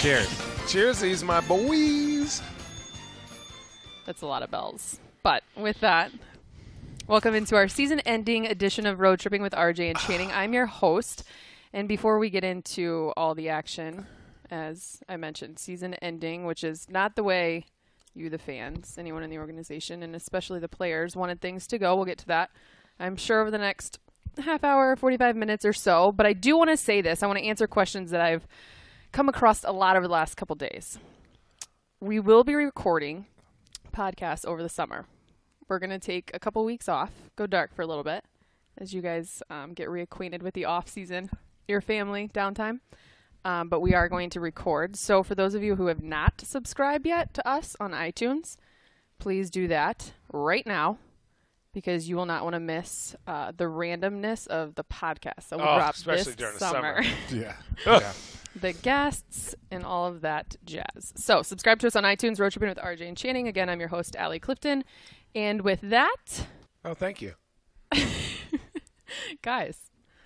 Cheers. Cheersies, my boys. That's a lot of bells. But with that, welcome into our season-ending edition of Road Tripping with RJ and Channing. I'm your host. And before we get into all the action, as I mentioned, season ending, which is not the way you, the fans, anyone in the organization, and especially the players, wanted things to go. We'll get to that, I'm sure, over the next half hour, 45 minutes or so. But I do want to say this. I want to answer questions that I've come across a lot over the last couple days. We will be recording podcasts over the summer. We're going to take a couple weeks off, go dark for a little bit, as you guys get reacquainted with the off-season, your family downtime. But we are going to record. So for those of you who have not subscribed yet to us on iTunes, please do that right now, because you will not want to miss the randomness of the podcast that will drop especially this during summer. The summer. Yeah. The guests and all of that jazz. So subscribe to us on iTunes, Road Tripping with RJ and Channing. Again, I'm your host, Allie Clifton. And with that... Oh, thank you. Guys,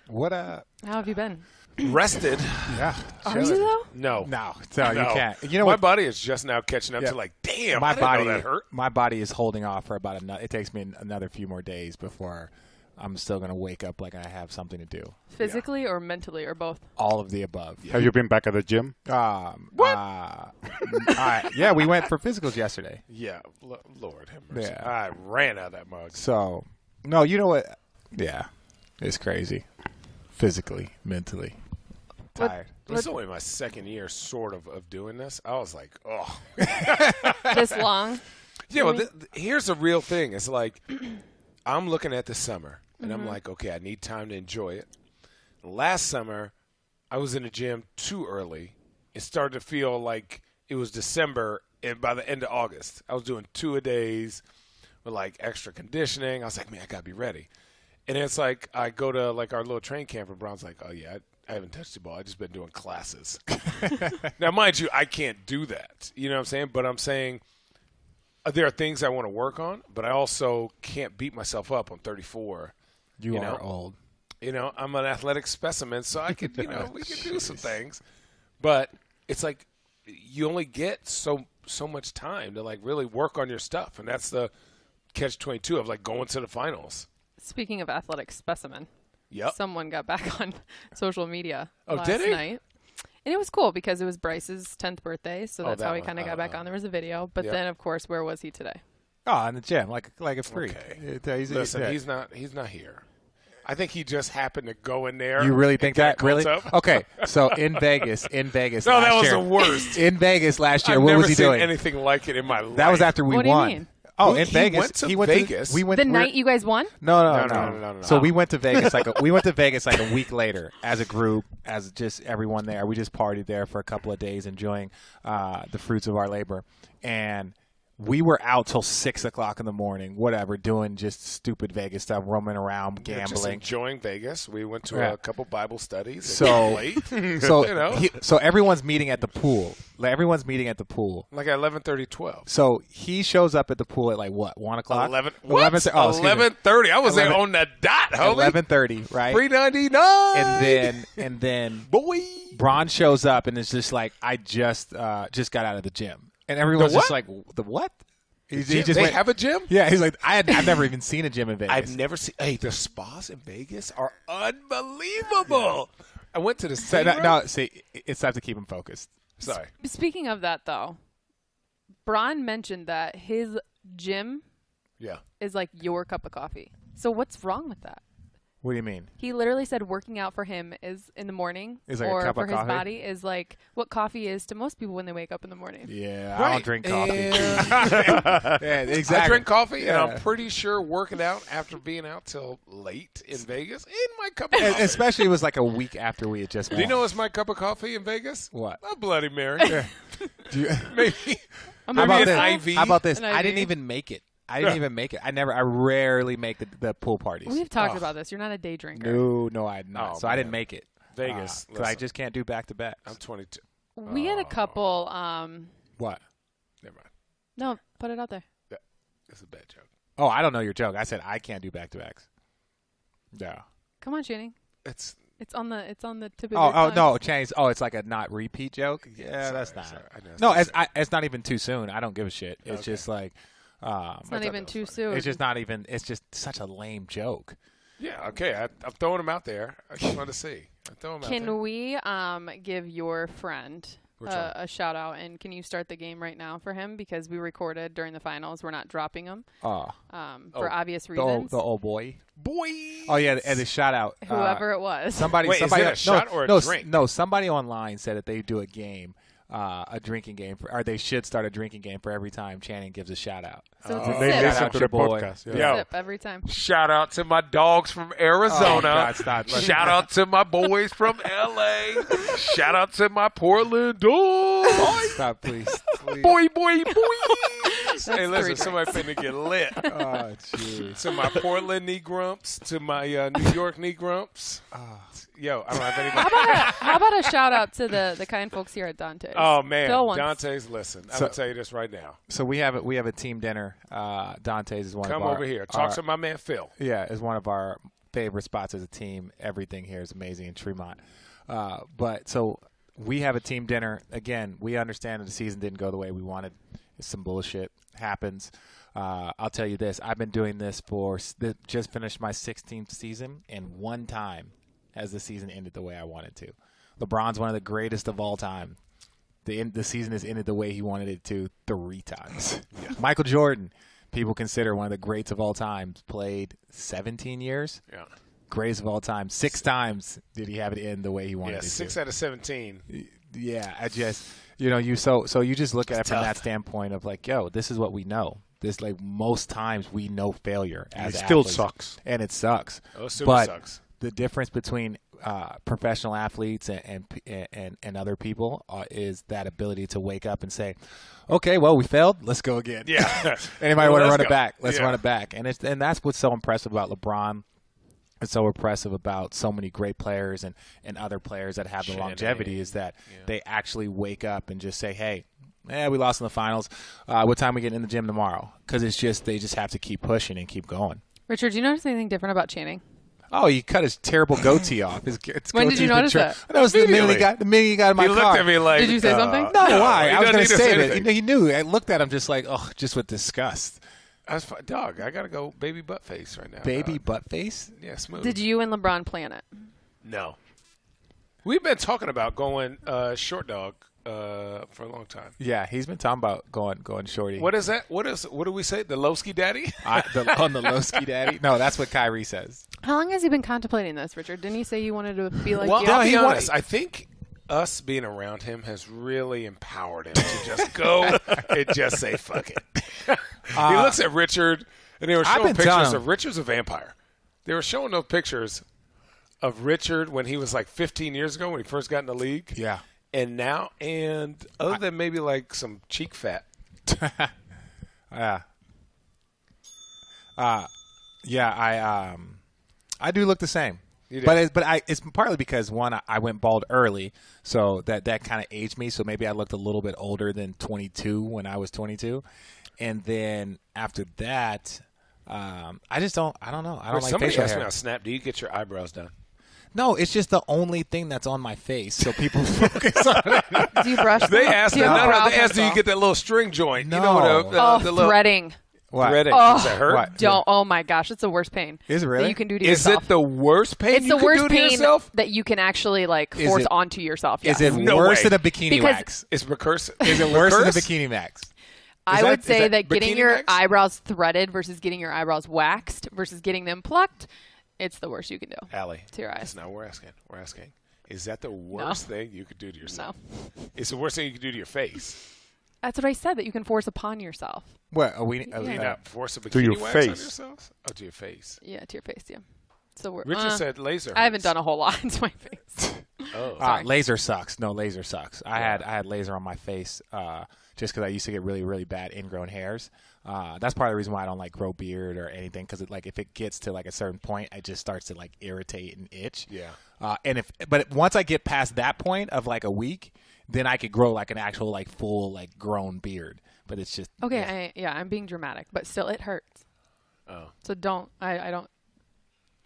What how have you been? Rested. Yeah. Are you though? No. No, you can't. You know my what? body is just now catching up to like, damn, I didn't know that hurt. My body is holding off for about it takes me another few more days before I'm still going to wake up like I have something to do. Physically or mentally or both? All of the above. Have you been back at the gym? What? Yeah, we went for physicals yesterday. Yeah, Lord have mercy. Yeah. I ran out of that mug. So, no, you know what? Yeah, it's crazy. Physically, mentally. Tired. It's only my second year sort of doing this. I was like, oh. This long? Yeah, well, here's the real thing. It's like I'm looking at the summer, and I'm like, okay, I need time to enjoy it. Last summer, I was in the gym too early. It started to feel like it was December, and by the end of August, I was doing 2-a-days with, like, extra conditioning. I was like, man, I got to be ready. And it's like I go to, like, our little train camp, and Brown's like, oh, yeah, I haven't touched the ball. I've just been doing classes. Now, mind you, I can't do that. You know what I'm saying? But I'm saying there are things I want to work on, but I also can't beat myself up on 34. You are old. You know, I'm an athletic specimen, so I could, we could do some things. But it's like you only get so much time to, like, really work on your stuff. And that's the catch-22 of, like, going to the finals. Speaking of athletic specimen, Yep. someone got back on social media last did he? night. And it was cool because it was Bryce's 10th birthday, so that's that how he one. kind of got back on. There was a video. But then, of course, where was he today? Oh, in the gym, like a freak. Okay. Listen, he's not here. I think he just happened to go in there. You really think that? Really? Up. Okay, so in Vegas. No, last that was year, the worst. In Vegas last year, I've what never was he seen doing? anything like it in my life. That was after we What do you won. mean? Oh, He in Vegas. went to He went Vegas? we went The night you guys won? No. So Oh. we went to Vegas we went to Vegas like a week later as a group, as just everyone there. We just partied there for a couple of days, enjoying the fruits of our labor, and we were out till 6 o'clock in the morning, whatever, doing just stupid Vegas stuff, roaming around, Just gambling. enjoying Vegas. We went to a couple Bible studies. So, late. so, so everyone's meeting at the pool. Like, everyone's meeting at the pool. Like at 11:30, 12. So he shows up at the pool at like what, 1 o'clock? 11. 11:30. I was there on the dot, homie. 11:30, right? $3.99. And then boy, Bron shows up and is just like, I just got out of the gym, and everyone's The just what? like, the what? He they went, have a gym? Yeah, he's like, I've never even seen a gym in Vegas. I've never seen. Hey, the spas in Vegas are unbelievable. I went to the city. See, it's time to keep him focused. Sorry. Speaking of that, though, Bron mentioned that his gym Yeah. is like your cup of coffee. So what's wrong with that? What do you mean? He literally said working out for him is in the morning, Is like a or cup for of his coffee? body is like what coffee is to most people when they wake up in the morning. Yeah, Right. I don't drink coffee. Yeah, exactly. I drink coffee, and Yeah. I'm pretty sure working out after being out till late in Vegas in my cup of coffee. Especially it was like a week after we had just won. Do you know what's my cup of coffee in Vegas? What? A Bloody Mary. Do you, Maybe. I'm how about gonna this? be IV? How about this? An I didn't IV? even make it. I rarely make the pool parties. We've talked about this. You're not a day drinker. No, I'm not. Oh, so I didn't man. make it. Vegas. Because I listen, just can't do back-to-backs. I'm 22. We had a couple. What? Never mind. No, put it out there. That's a bad joke. Oh, I don't know your joke. I said I can't do back-to-backs. No. Come on, Channing. It's It's on the tip of Oh, your tongue. no, Chinese. Oh, it's like a not repeat joke. Yeah, that's not. Sorry, I know. No, it's not even too soon. I don't give a shit. It's just like, It's not even too soon. it's just not even. It's just such a lame joke. Yeah, okay. I'm throwing them out there. I just want to see. I'm throwing them out there. Can we give your friend Which one? a shout out, and can you start the game right now for him, because we recorded during the finals. We're not dropping him for obvious reasons. The old boy. Boy. Oh yeah, and the shout out. Whoever it was. Somebody. Wait, is somebody it a shot or a no, drink? No, somebody online said that they do a game. A drinking game, or they should start a drinking game for every time Channing gives a shout out. So it's a They sip. listen out to your the boy. podcast. Yo. Yeah. Sip every time. Shout out to my dogs from Arizona. Oh, God, stop. Shout out to my boys from L.A. Shout out to my Portland dogs. Stop, please. Boy. Hey, three listen, drinks. somebody finna get lit. Oh, jeez. To my Portland knee grumps, to my New York knee grumps. Yo, I don't have anybody. How about a shout out to the kind folks here at Dante's? Oh man, Phil wants- Dante's. Listen, I'm gonna tell you this right now. So we have a team dinner. Dante's is one Come of our. over here. Talk to my man Phil. Yeah, is one of our favorite spots as a team. Everything here is amazing in Tremont. But so we have a team dinner. Again, we understand that the season didn't go the way we wanted. It's some bullshit. Happens. I'll tell you this. I've been doing this just finished my 16th season, and one time has the season ended the way I wanted to. LeBron's one of the greatest of all time. The season has ended the way he wanted it to 3 times. Yeah. Michael Jordan, people consider one of the greats of all time, played 17 years. Yeah. Greatest of all time. 6 times did he have it end the way he wanted it to. 6 out of 17. Yeah, I just you just look at it from tough. that standpoint of like, yo, this is what we know. This like most times we know failure as It still athletes, sucks. and it sucks. Oh, it super but sucks. the difference between professional athletes and other people is that ability to wake up and say, okay, well, we failed. Let's go again. Yeah. Anybody Well, want to let's run go. it back? Let's Yeah. run it back. And that's what's so impressive about LeBron. It's so impressive about so many great players and other players that have the longevity is that they actually wake up and just say, hey, we lost in the finals. What time we get in the gym tomorrow? Because they just have to keep pushing and keep going. Richard, do you notice anything different about Channing? Oh, he cut his terrible goatee off. His When did you notice that? I noticed the minute Immediately. he got in my He car. looked at me like. Did you say something? No, why? he I was doesn't going need to to say save it. anything. He knew. I looked at him just like, just with disgust. I was dog. I gotta go baby butt face right now. Baby dog. butt face? Yeah, smooth. Did you and LeBron plan it? No. We've been talking about going short dog for a long time. Yeah, he's been talking about going shorty. What is that? What do we say? The Lowski daddy? On the Lowski daddy? No, that's what Kyrie says. How long has he been contemplating this, Richard? Didn't he say you wanted to be like Well, you? I'll be he honest. wanted- I think us being around him has really empowered him to just go and just say fuck it. He looks at Richard, and they were I've showing been telling pictures him. of Richard's a vampire. They were showing those pictures of Richard when he was like 15 years ago when he first got in the league. Yeah. And now, and other than maybe like some cheek fat. Yeah. I do look the same. You do. But it's partly because one, I went bald early, so that kind of aged me. So maybe I looked a little bit older than 22 when I was 22, and then after that, I just don't. I don't know. I don't like Somebody facial asked me hair. on Snap, do you get your eyebrows done? No, it's just the only thing that's on my face, so people focus on it. Do you brush? They them? asked, Do you have they brow asked, do you pencil? get that little string joint? No. You know Oh, the little threading. What? threading. Oh, Does that hurt? What? Don't. Oh my gosh, it's the worst pain. Is it really? That you can do to Is yourself. it the worst pain It's you the can worst do to pain yourself? that you can actually like Is force it- onto yourself. Is yes. it No worse way. than a bikini Because- wax? It's recursive. Is it worse than a bikini wax? I that- would is say that that getting bikini your wax? eyebrows threaded versus getting your eyebrows waxed versus getting them plucked, it's the worst you can do. Allie, To your eyes. that's not what we're asking. We're asking, is that the worst thing you could do to yourself? No. It's the worst thing you could do to your face. That's what I said, that you can force upon yourself. What? Are we? Yeah. You not force a To your bikini wax on face. yourself? Oh, to your face. Yeah, to your face, yeah. So we're Richard said laser. I haven't hurts. done a whole lot to my face. Oh. Sorry. Laser sucks. No, laser sucks. I had laser on my face just because I used to get really, really bad ingrown hairs. That's part of the reason why I don't like grow beard or anything, because if it gets to like a certain point, it just starts to like irritate and itch. Yeah. But once I get past that point of like a week, then I could grow like an actual like full like grown beard. But it's just Okay, I'm being dramatic, but still it hurts. Oh. So don't. I don't.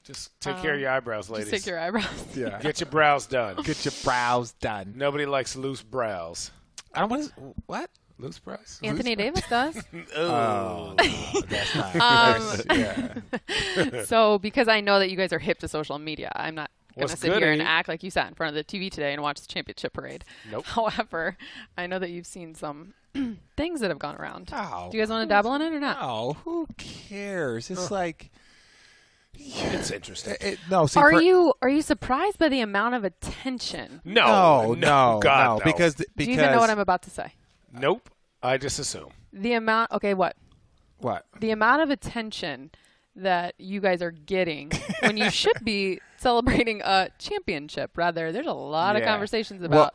Just take care of your eyebrows, ladies. Just take your eyebrows. Yeah. Get your brows done. Get your brows done. Nobody likes loose brows. I don't want to. What? Loose brows? Anthony Davis does. Oh. That's nice. Yeah. So because I know that you guys are hip to social media, I'm not going to What's sit good, here and eh? act like you sat in front of the TV today and watched the championship parade. Nope. However, I know that you've seen some things that have gone around. Oh, Do you guys want to dabble in it or not? no, who cares? It's like It's interesting. no. See, Are you surprised by the amount of attention? No, no, God, no. because Do you even know what I'm about to say? Nope. I just assume. The amount. Okay, what? what? The amount of attention that you guys are getting when you should be celebrating a championship. Rather, there's a lot of Yeah. conversations about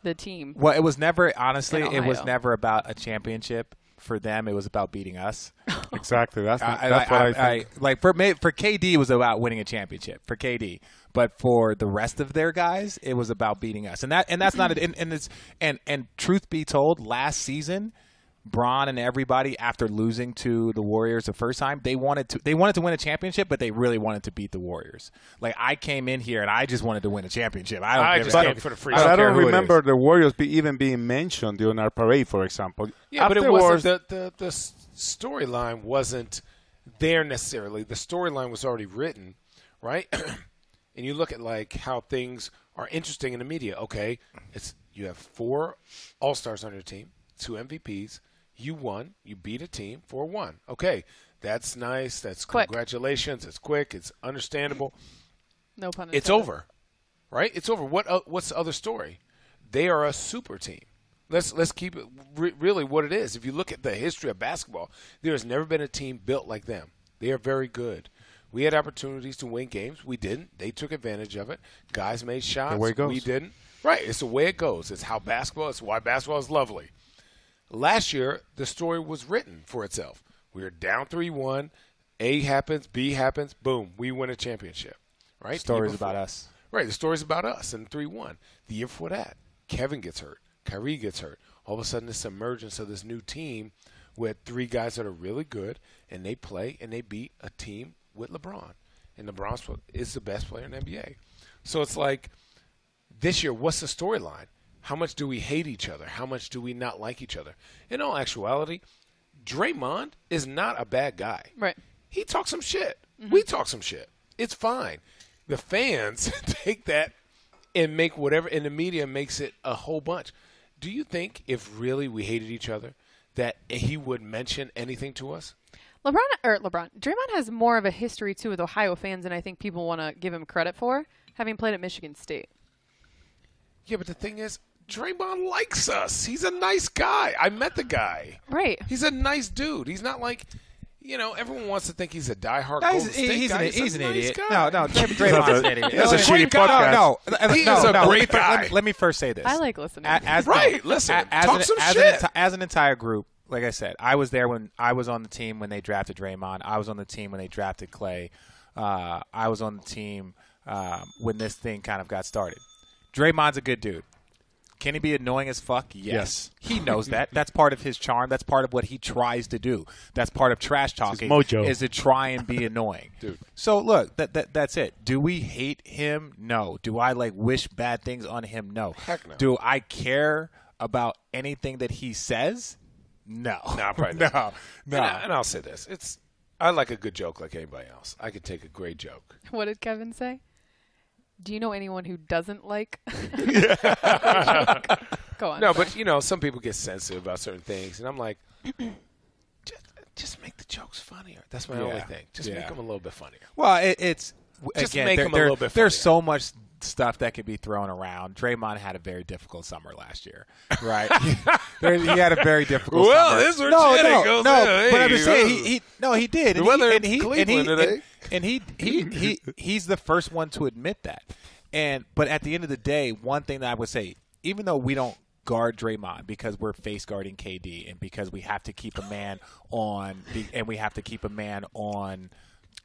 the team. Well, it was never honestly. In It was Ohio. never about a championship for them. It was about beating us. Exactly. That's what I think. Like for KD, it was about winning a championship for KD. But for the rest of their guys, it was about beating us. And that's not it. And truth be told, last season, Bron and everybody, after losing to the Warriors the first time, they wanted to win a championship, but they really wanted to beat the Warriors. Like I came in here and I just wanted to win a championship. I just came for the free. But I care don't who it remember is. the Warriors even being mentioned during our parade, for example. Yeah, but it Afterwards, wasn't the storyline wasn't there necessarily. The storyline was already written, right? And you look at like how things are interesting in the media. Okay, you have 4 All-Stars on your team, 2 MVPs. You won. You beat a team 4-1. Okay, that's nice. That's Quick. congratulations. It's quick. It's understandable. No pun intended. It's over, right? It's over. What's the other story? They are a super team. Let's keep it really what it is. If you look at the history of basketball, there has never been a team built like them. They are very good. We had opportunities to win games. We didn't. They took advantage of it. Guys made shots. The way it goes. We didn't. Right. It's the way it goes. It's how basketball. It's why basketball is lovely. Last year, the story was written for itself. We were down 3-1. A happens. B happens. Boom. We win a championship. Right. Stories The year about before. us. Right. The story's about us and 3-1. The year before that, Kevin gets hurt. Kyrie gets hurt. All of a sudden, this emergence of this new team with 3 guys that are really good, and they play and they beat a team with LeBron. And LeBron is the best player in the NBA. So it's like this year, what's the storyline? How much do we hate each other? How much do we not like each other? In all actuality, Draymond is not a bad guy. Right. He talks some shit. We talk some shit. It's fine. The fans take that and make whatever, and the media makes it a whole bunch. Do you think really we hated each other that he would mention anything to us? Draymond has more of a history too with Ohio fans than I think people want to give him credit for, having played at Michigan State. Yeah, but the thing is, Draymond likes us. He's a nice guy. I met the guy. Right. He's a nice dude. He's not like, everyone wants to think he's a diehard No, Golden State he's guy. an a nice idiot. guy. No, Draymond's an idiot. That's a No, shitty podcast. No, He is a great let guy. me first say this. I like listening. Listen, as talk an, some as shit. As an entire group, like I said, I was there when I was on the team when they drafted Draymond. I was on the team when they drafted Clay. I was on the team when this thing kind of got started. Draymond's a good dude. Can he be annoying as fuck? Yes. He knows that. That's part of his charm. That's part of what he tries to do. That's part of trash talking. mojo. Is to try and be annoying. Dude. So look, that's it. Do we hate him? No. Do I wish bad things on him? No. Heck no. Do I care about anything that he says? No. Nah, probably not. No. And I'll say this. I like a good joke like anybody else. I could take a great joke. What did Kevin say? Do you know anyone who doesn't like? Go on. No, sorry. but some people get sensitive about certain things, and I'm like, just make the jokes funnier. That's my only thing. Just make them a little bit funnier. Well, it's Just again, make there- him a there- little bit There's funnier. so much stuff that could be thrown around. Draymond had a very difficult summer last year, right? He had a very difficult Well, summer. this is where no, Jenny no, goes no. in. But I'm Hey, just saying, he did. The And weather he, in and he, Cleveland today. and he's the first one to admit that. But at the end of the day, one thing that I would say, even though we don't guard Draymond because we're face guarding KD and because we have to keep a man on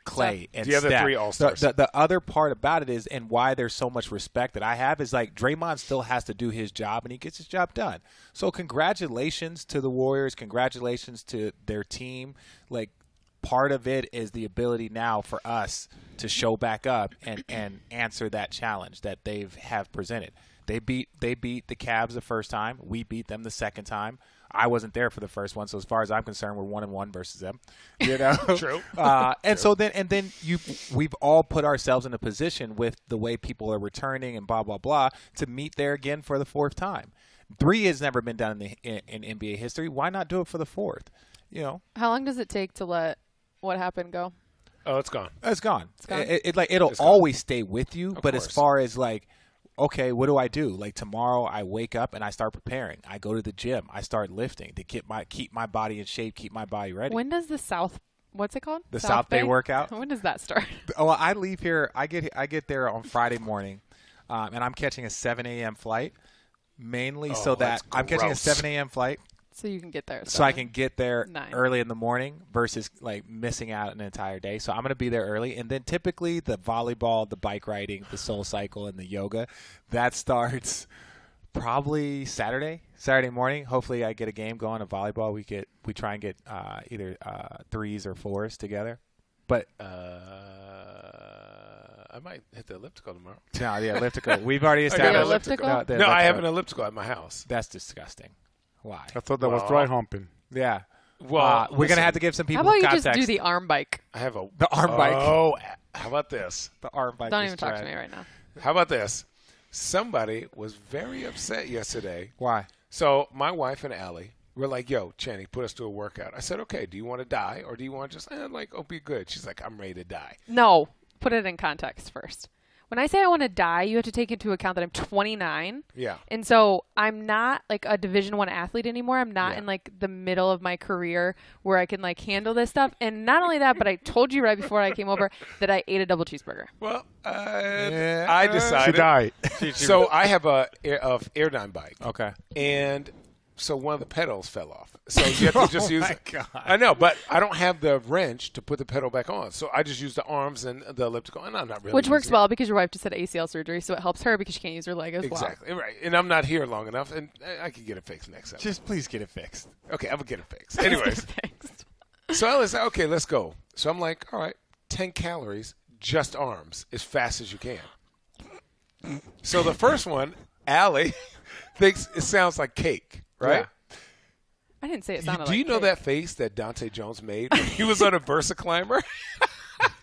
Clay and The other Steph. 3 All-Stars. The other part about it is, and why there's so much respect that I have, is like Draymond still has to do his job, and he gets his job done. So congratulations to the Warriors. Congratulations to their team. Like, part of it is the ability now for us to show back up and answer that challenge that have presented. They beat the Cavs the first time. We beat them the second time. I wasn't there for the first one, so as far as I'm concerned, we're 1-1 versus them. You know, True. And so then we've all put ourselves in a position with the way people are returning and blah blah blah to meet there again for the fourth time. 3 has never been done in NBA history. Why not do it for the fourth? You know, How long does it take to let what happened go? Oh, it's gone. it's gone. It's gone? It'll It's gone. always stay with you. But as course. far as like, okay, what do I do? Like tomorrow, I wake up and I start preparing. I go to the gym. I start lifting to keep my body in shape, keep my body ready. When does the what's it called? The South Bay workout? When does that start? Oh, well, I leave here. I get there on Friday morning, and I'm catching a 7 a.m. flight, mainly so that that's I'm catching a gross. 7 a.m. flight. So you can get there. So I can get there 9. early in the morning versus like missing out an entire day. So I'm going to be there early. And then typically the volleyball, the bike riding, the soul cycle, and the yoga, that starts probably Saturday morning. Hopefully I get a game going of volleyball. We try and get either 3s or 4s together. But I might hit the elliptical tomorrow. no, the elliptical. We've already established. elliptical? the No, I have elliptical. an elliptical at my house. That's disgusting. Why? I thought that was Well, dry humping. Yeah. Well, We're going to have to give some How people about you context. just do the arm bike? I have a The arm bike. Oh, how about this? The arm bike. Don't is even talk to dread. me right now. How about this? Somebody was very upset yesterday. Why? So my wife and Allie were like, "Yo, Channing, put us through a workout." I said, "Okay. Do you want to die or do you want to just be good?" She's like, "I'm ready to die." No, put it in context first. When I say I want to die, you have to take into account that I'm 29. Yeah. And so I'm not like a Division I athlete anymore. I'm not Yeah. in like the middle of my career where I can like handle this stuff. And not only that, but I told you right before I came over that I ate a double cheeseburger. Well, Yeah. I She decided. died. So I have a Airdyne bike. Okay. And so one of the pedals fell off. So you have to just use my it. God. I know, but I don't have the wrench to put the pedal back on. So I just use the arms and the elliptical, and I'm not really Which works using it. well because your wife just had ACL surgery, so it helps her because she can't use her leg as well. Exactly. Right. And I'm not here long enough, and I can get it fixed next time. Just please get it fixed. Okay, I'm going to get it fixed. Anyways, Fixed. so I was like, okay, let's go. So I'm like, all right, 10 calories, just arms, as fast as you can. So the first one, Allie thinks it sounds like cake, right? Yeah. I didn't say it sounded Do like you know cake. that face that Dante Jones made when he was on a Versa climber?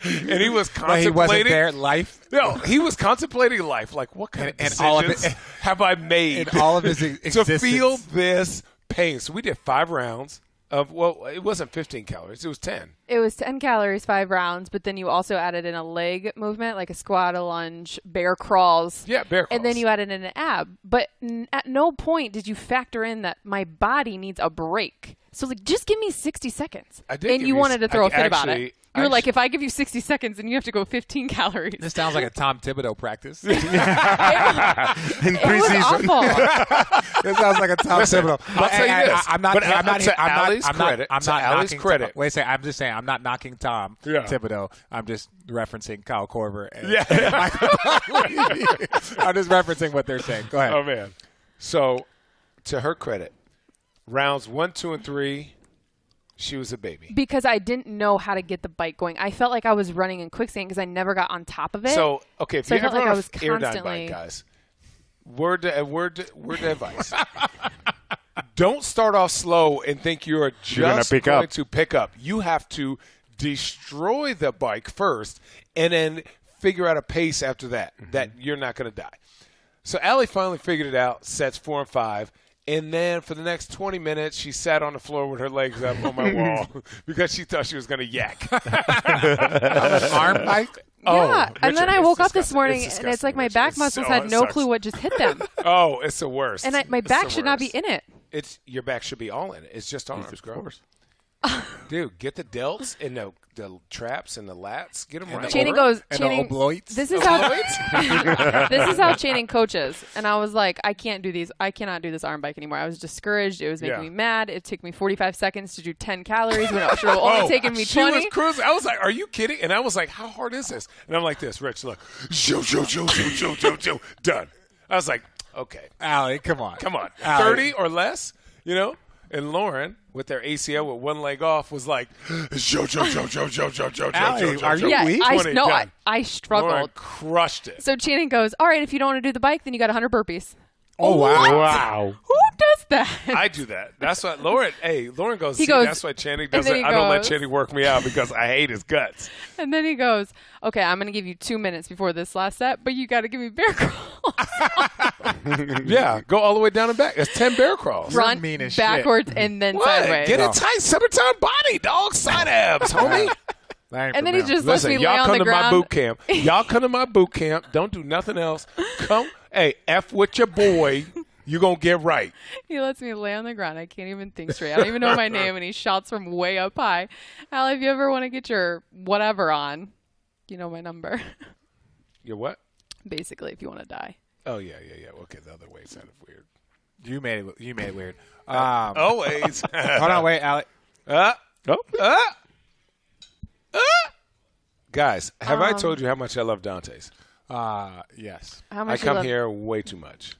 And he was But he contemplating. wasn't there. Life. No, he was contemplating life. Like, what kind of And decisions all of it- have I made In all of his to existence. feel this pain? So we did 5 rounds of, well, it wasn't 15 calories. It was 10. It was 10 calories, 5 rounds, but then you also added in a leg movement, like a squat, a lunge, bear crawls. Yeah, bear crawls. And then you added in an ab. But at no point did you factor in that my body needs a break. So, like, just give me 60 seconds. I did And give you you wanted to throw a fit about actually- it. You were like, actually- if I give you 60 seconds and you have to go 15 calories. This sounds like a Tom Thibodeau practice. In It was preseason. awful. This sounds like a Tom Listen, Thibodeau. I'll tell you this, I'm not. but I'm not. to I'm not. Allie's I'm not. credit- I'm to not Allie's knocking. credit. Wait a second. I'm just saying. I'm not knocking Tom Yeah. Thibodeau. I'm just referencing Kyle Korver. And Yeah. I'm just referencing what they're saying. Go ahead. Oh, man. So, to her credit, rounds 1, 2, and 3, she was a baby. Because I didn't know how to get the bike going. I felt like I was running in quicksand because I never got on top of it. So, okay, if So I you felt ever like on I a was Airdyne constantly- bike, guys, word to advice. Don't start off slow and think you're gonna just pick going up. to pick up. You have to destroy the bike first and then figure out a pace after that that you're not going to die. So Allie finally figured it out, sets 4 and 5. And then for the next 20 minutes, she sat on the floor with her legs up on my wall because she thought she was going to yak. Arm bike. Yeah, and then Richard, I it's woke up this disgusting. morning It's and it's like my disgusting, back Richard. muscles It's had so- no it clue sucks. what just hit them. Oh, it's the worst. And my It's back the should not be worst. in it. It's your back should be all in it. It's just arms, Of girl. course. Dude, get the delts and the traps and the lats. Get them right. Channing goes, And Channing, the obloits. this is how this is how Channing coaches. And I was like, I can't do these. I cannot do this arm bike anymore. I was discouraged. It was making Yeah. me mad. It took me 45 seconds to do 10 calories when it should have only taken me she 20. was cruising. I was like, "Are you kidding?" And I was like, "How hard is this?" And I'm like, "This, Rich. Look, done." I was like, "Okay, Allie, come on. come on, Allie. 30 or less." You know, And Lauren, with their ACL with one leg off, was like, Joe. Allie, are you Yeah, weak? I struggled. Lauren crushed it. So Channing goes, all right, if you don't want to do the bike, then you got 100 burpees. Oh, wow. Wow. Who does that? I do that. That's why Lauren goes, He see, goes- that's why Channing and does then it. he I don't let goes- Channing work me out because I hate his guts. And then he goes, okay, I'm going to give you 2 minutes before this last set, but you got to give me bear crawls. Yeah, go all the way down and back. That's 10 bear crawls. Front, mean as shit. backwards, and then What? sideways. Get it tight. Summertime body, dog. Side abs, homie. And then he just lets Listen, me lay y'all on come the to ground. my boot camp. Y'all come to my boot camp. Don't do nothing else. Come, hey, F with your boy. You going to get right. He lets me lay on the ground. I can't even think straight. I don't even know my name, and he shouts from way up high. Al, if you ever want to get your whatever on, you know my number. Your what? Basically, if you want to die. Oh, yeah. Okay, the other way sounded weird. You made it weird. Always. Hold on, wait, Alec. Guys, have I told you how much I love Dante's? Yes. How I much come you love- here way too much.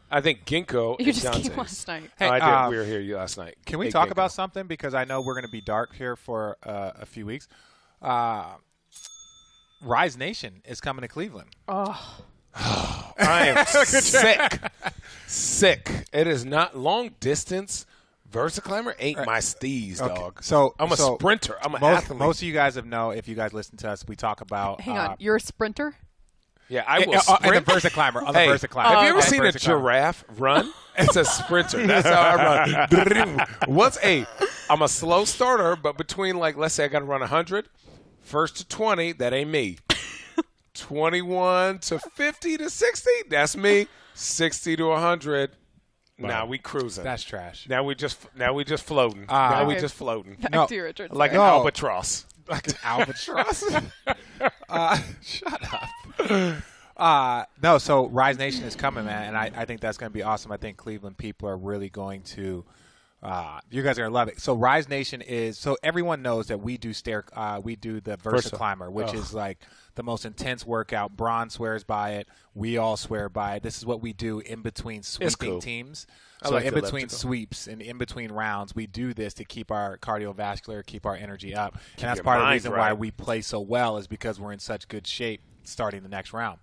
I think Ginkgo You is just Dante's. came last night. Hey, I did. We were here last night. Can we Ate talk Ginkgo. about something? Because I know we're going to be dark here for a few weeks. Rise Nation is coming to Cleveland. Oh, I am sick. It is not long distance. Versaclimber ain't my steez, dog. So I'm a sprinter. I'm an athlete. Most of you guys have know, if you guys listen to us, we talk about. hang on. You're a sprinter? Yeah, I will And sprint. the Versaclimber. Hey, Versaclimber. have you ever Okay. seen a Versaclimber. giraffe run? It's a sprinter. That's how I run. I'm a slow starter, but between, like, let's say I got to run 100, first to 20, that ain't me. 21 to 50 to 60, that's me. 60 to 100, now we cruising. That's trash. Now we just floating. Okay. We just floating. Back No, to you, Richard. Like an No. albatross. Like an albatross. Shut up. No, so Rise Nation is coming, man, and I think that's going to be awesome. I think Cleveland people are really going to. You guys are going to love it. So Rise Nation is so everyone knows that we do the Versaclimber, which is like the most intense workout. Braun swears by it. We all swear by it. This is what we do in between sweeping cool. teams. I So like in the between elliptical. sweeps and in between rounds, we do this to keep our cardiovascular, keep our energy up. And that's your part of the mind reason why right. we play so well is because we're in such good shape starting the next round.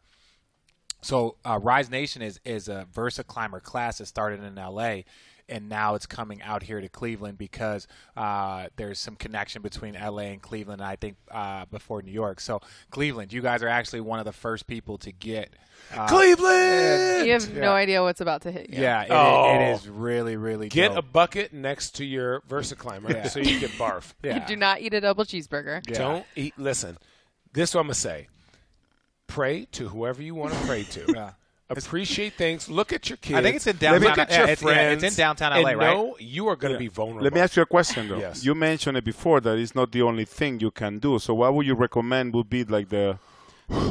So Rise Nation is a Versaclimber class that started in L.A., and now it's coming out here to Cleveland because there's some connection between L.A. and Cleveland, and I think before New York. So Cleveland, you guys are actually one of the first people to get Cleveland! You have no idea what's about to hit you. Yeah, Oh. it is really, really Get a dope. bucket next to your Versaclimber Yeah. so you can barf. Yeah. You do not eat a double cheeseburger. Yeah. Don't eat. Listen, this is what I'm going to say. Pray to whoever you want to pray to. Yeah. Appreciate things. Look at your kids. I think it's in downtown. Look at your it's friends. in downtown and LA, right? know you are going to be vulnerable. Let me ask you a question, though. Yes. You mentioned it before that it's not the only thing you can do. So what would you recommend would be like the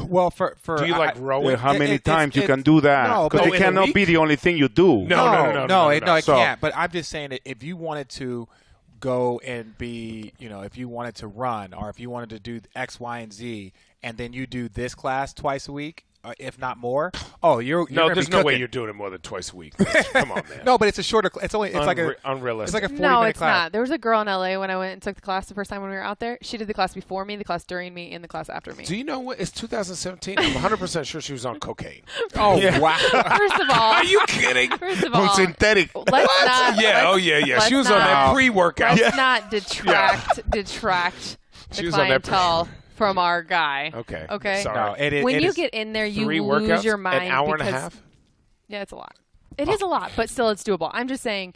Well, for Do you like rowing? how many times you it- can do that? no, Because but- it in a cannot week? be the only thing you do. No. It So- can't. But I'm just saying that if you wanted to go and be, if you wanted to run or if you wanted to do X, Y, and Z, and then you do this class twice a week, if not more, you're No, gonna there's be no way cooking. you're doing it more than twice a week. Come on, man. No, but it's a shorter. It's like a unrealistic. It's like a 40 No, minute it's class. not. There was a girl in LA when I went and took the class the first time when we were out there. She did the class before me, the class during me, and the class after me. Do you know what? It's 2017. I'm 100% sure she was on cocaine. Oh wow! First of all, Are you kidding? First of all, synthetic. let's not. Yeah, let's- yeah. let's She was on not- that pre-workout. Let's not detract She the was on that clientele from our guy. Okay. Okay. Sorry. No, it is. When it you is- get in there, you 3 lose workouts, your mind. an hour and a because- half. Yeah, it's a lot. It is a lot, but still, it's doable. I'm just saying,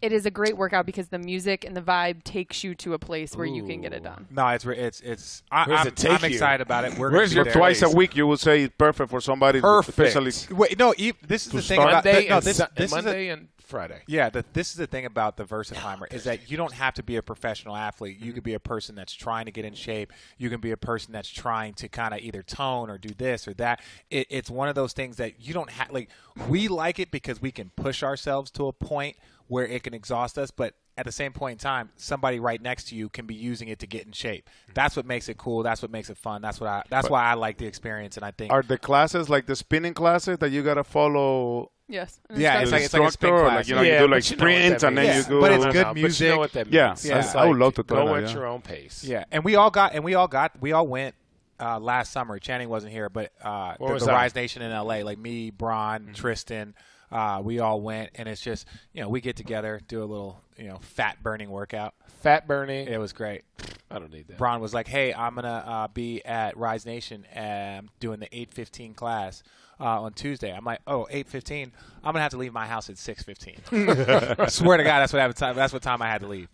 it is a great workout because the music and the vibe takes you to a place where you can get it done. No, it's. Where's I'm it take you? excited about it. We're Where's gonna your be there. Twice a week, you would say it's perfect for somebody. Perfect. Especially Wait, no. This is the thing start- about Monday no. and This is Monday and Friday. Yeah, this is the thing about the Versaclimber is that you don't have to be a professional athlete. You could be a person that's trying to get in shape. You can be a person that's trying to kind of either tone or do this or that. It's one of those things that you don't have. Like, we like it because we can push ourselves to a point where it can exhaust us, but at the same point in time, somebody right next to you can be using it to get in shape. That's what makes it cool. That's what makes it fun. That's why I like the experience, and I think are the classes like the spinning classes that you gotta follow Yes. Yeah, it's like a spin Instructor, class. like, you know, Yeah, you do but like you know what sprints that and then means. you go. But it's good But music. you know what that means. Yeah, It's I would like, love to go try at that, your own pace. Yeah, and we all went last summer. Channing wasn't here, but was the that? Rise Nation in LA, like me, Bron, Tristan, we all went, and it's just, we get together, do a little, fat burning workout. Fat burning. It was great. I don't need that. Bron was like, "Hey, I'm gonna be at Rise Nation doing the 8:15 class on Tuesday." I'm like, "Oh, 8:15? I'm gonna have to leave my house at 6:15." I swear to God, that's what time I had to leave.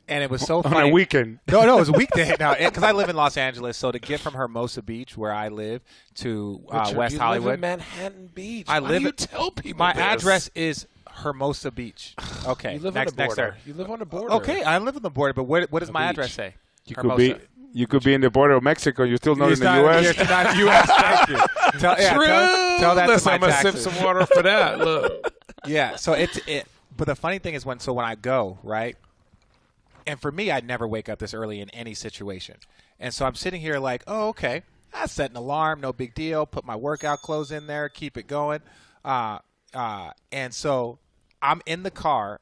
And it was so funny. On a weekend. No, it was a weekday. No, because I live in Los Angeles, so to get from Hermosa Beach, where I live, to Richard, West you Hollywood, live in Manhattan Beach. I Why live do you at- tell people my this? address is Hermosa Beach. Okay, You live next on the border. there. You live on the border. Okay, I live on the border, but what does The my beach. address say? You could be in the border of Mexico. You're still not It's in the U.S. It's not U.S. Thank you. Tell that Listen, to my I'm gonna sip taxes. some water for that. Look. Yeah, so it. But the funny thing is when I go, right, and for me, I'd never wake up this early in any situation. And so I'm sitting here like, oh, okay, I set an alarm, no big deal, put my workout clothes in there, keep it going. And so I'm in the car,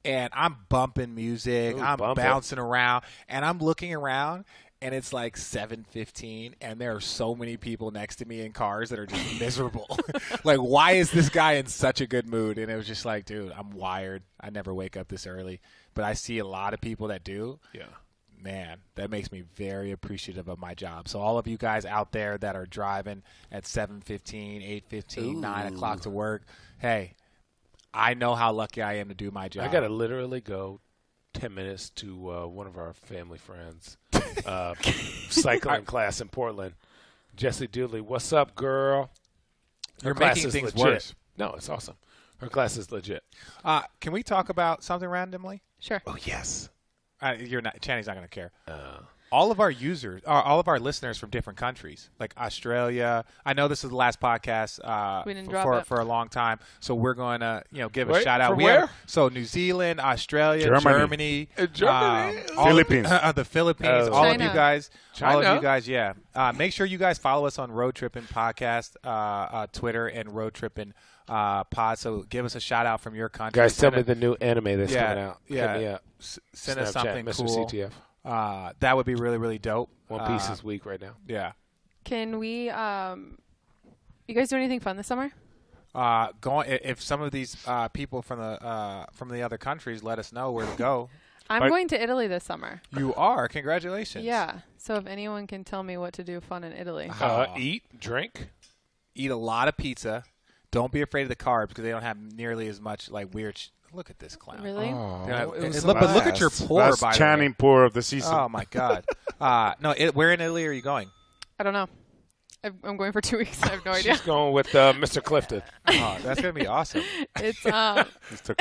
and I'm bumping music, Ooh, I'm bump it. bouncing around, and I'm looking around, and it's like 7:15, and there are so many people next to me in cars that are just miserable. Like, why is this guy in such a good mood? And it was just like, dude, I'm wired. I never wake up this early. But I see a lot of people that do. Yeah. Man, that makes me very appreciative of my job. So all of you guys out there that are driving at 7:15, 8:15, 9 o'clock to work, hey, I know how lucky I am to do my job. I gotta literally go 10 minutes to one of our family friends' cycling class in Portland. Jessie Dooley, what's up, girl? Her You're class making is things legit. worse. No, it's awesome. Her class is legit. Can we talk about something randomly? Sure. Oh yes. You're not. Channing's not going to care. All of our users, all of our listeners from different countries, like Australia. I know this is the last podcast We didn't drop it. for a long time, so we're going to give a Wait, shout out. from We where? have- so New Zealand, Australia, Germany. Germany. all of- Philippines. the Philippines, Oh. all of China. you guys, all of China. you guys. Yeah, make sure you guys follow us on Road Trippin Podcast, Twitter, and Road Trippin Pod. So give us a shout out from your country. Guys, tell Send me a- the new anime that's Yeah, coming out. yeah. Hit me up. send us Snapchat, something Mr. cool. CTF. That would be really, really dope. One Piece is weak right now. Yeah. Can we? You guys do anything fun this summer? If some of these people from the other countries let us know where to go. I'm But- going to Italy this summer. You are. Congratulations. Yeah. So if anyone can tell me what to do fun in Italy. Eat, drink. Eat a lot of pizza. Don't be afraid of the carbs because they don't have nearly as much like weird. Look at this clown. Really? Yeah, it was but look at your last. pour, Last by the Channing way. pour of the season. Oh my God. No, where in Italy are you going? I don't know. I'm going for 2 weeks. I have no idea. She's going with Mr. Clifton. Oh, that's gonna be awesome. It's Mr.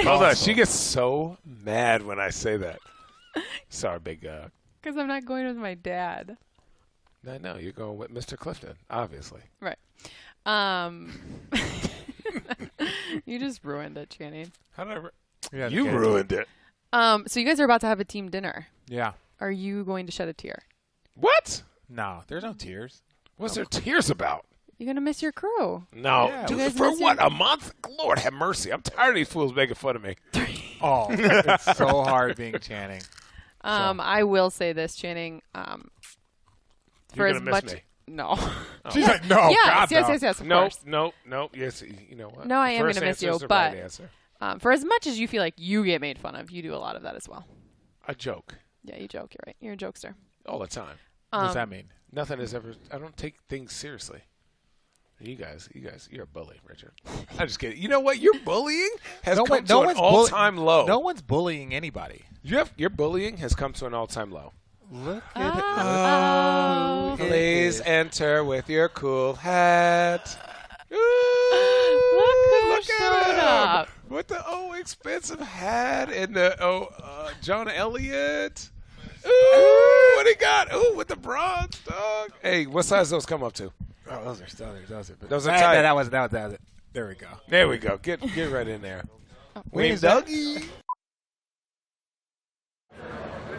Hold on, Clausen. she gets so mad when I say that. Sorry, big guy. because I'm not going with my dad. I know you're going with Mr. Clifton, obviously. Right. You just ruined it, Channing. How did Yeah, you okay. ruined it? So you guys are about to have a team dinner. Yeah. Are you going to shed a tear? What? No, there's no tears. What's there tears about? You're gonna miss your crew. No. Yeah, Do you guys For miss what? your- A month? Lord have mercy. I'm tired of these fools making fun of me. Oh, it's so hard being Channing. I will say this, Channing. For You're as gonna miss much, me. no. She's like, no, yes, God, yes, no. yes, of Nope, course. nope. Yes, you know what? No, I am First gonna miss answer you, is the but- right answer. For as much as you feel like you get made fun of, you do a lot of that as well. I joke Yeah, you joke. You're right. You're a jokester. all the time. What does that mean? Nothing is ever. I don't take things seriously. You guys, you're a bully, Richard. I'm just kidding. You know what? Your bullying has come to an all-time low. No one's bullying anybody. Your bullying has come to an all-time low. Look at it. Oh. Please enter with your cool hat. Ooh, Look who at showed him. up. With the expensive hat and the John Elliott. Ooh, what he got? Ooh, with the bronze dog. Hey, what size those come up to? Oh, those are Those are tight. That was it. There we go. There we go. Get right in there. Wayne Dougie.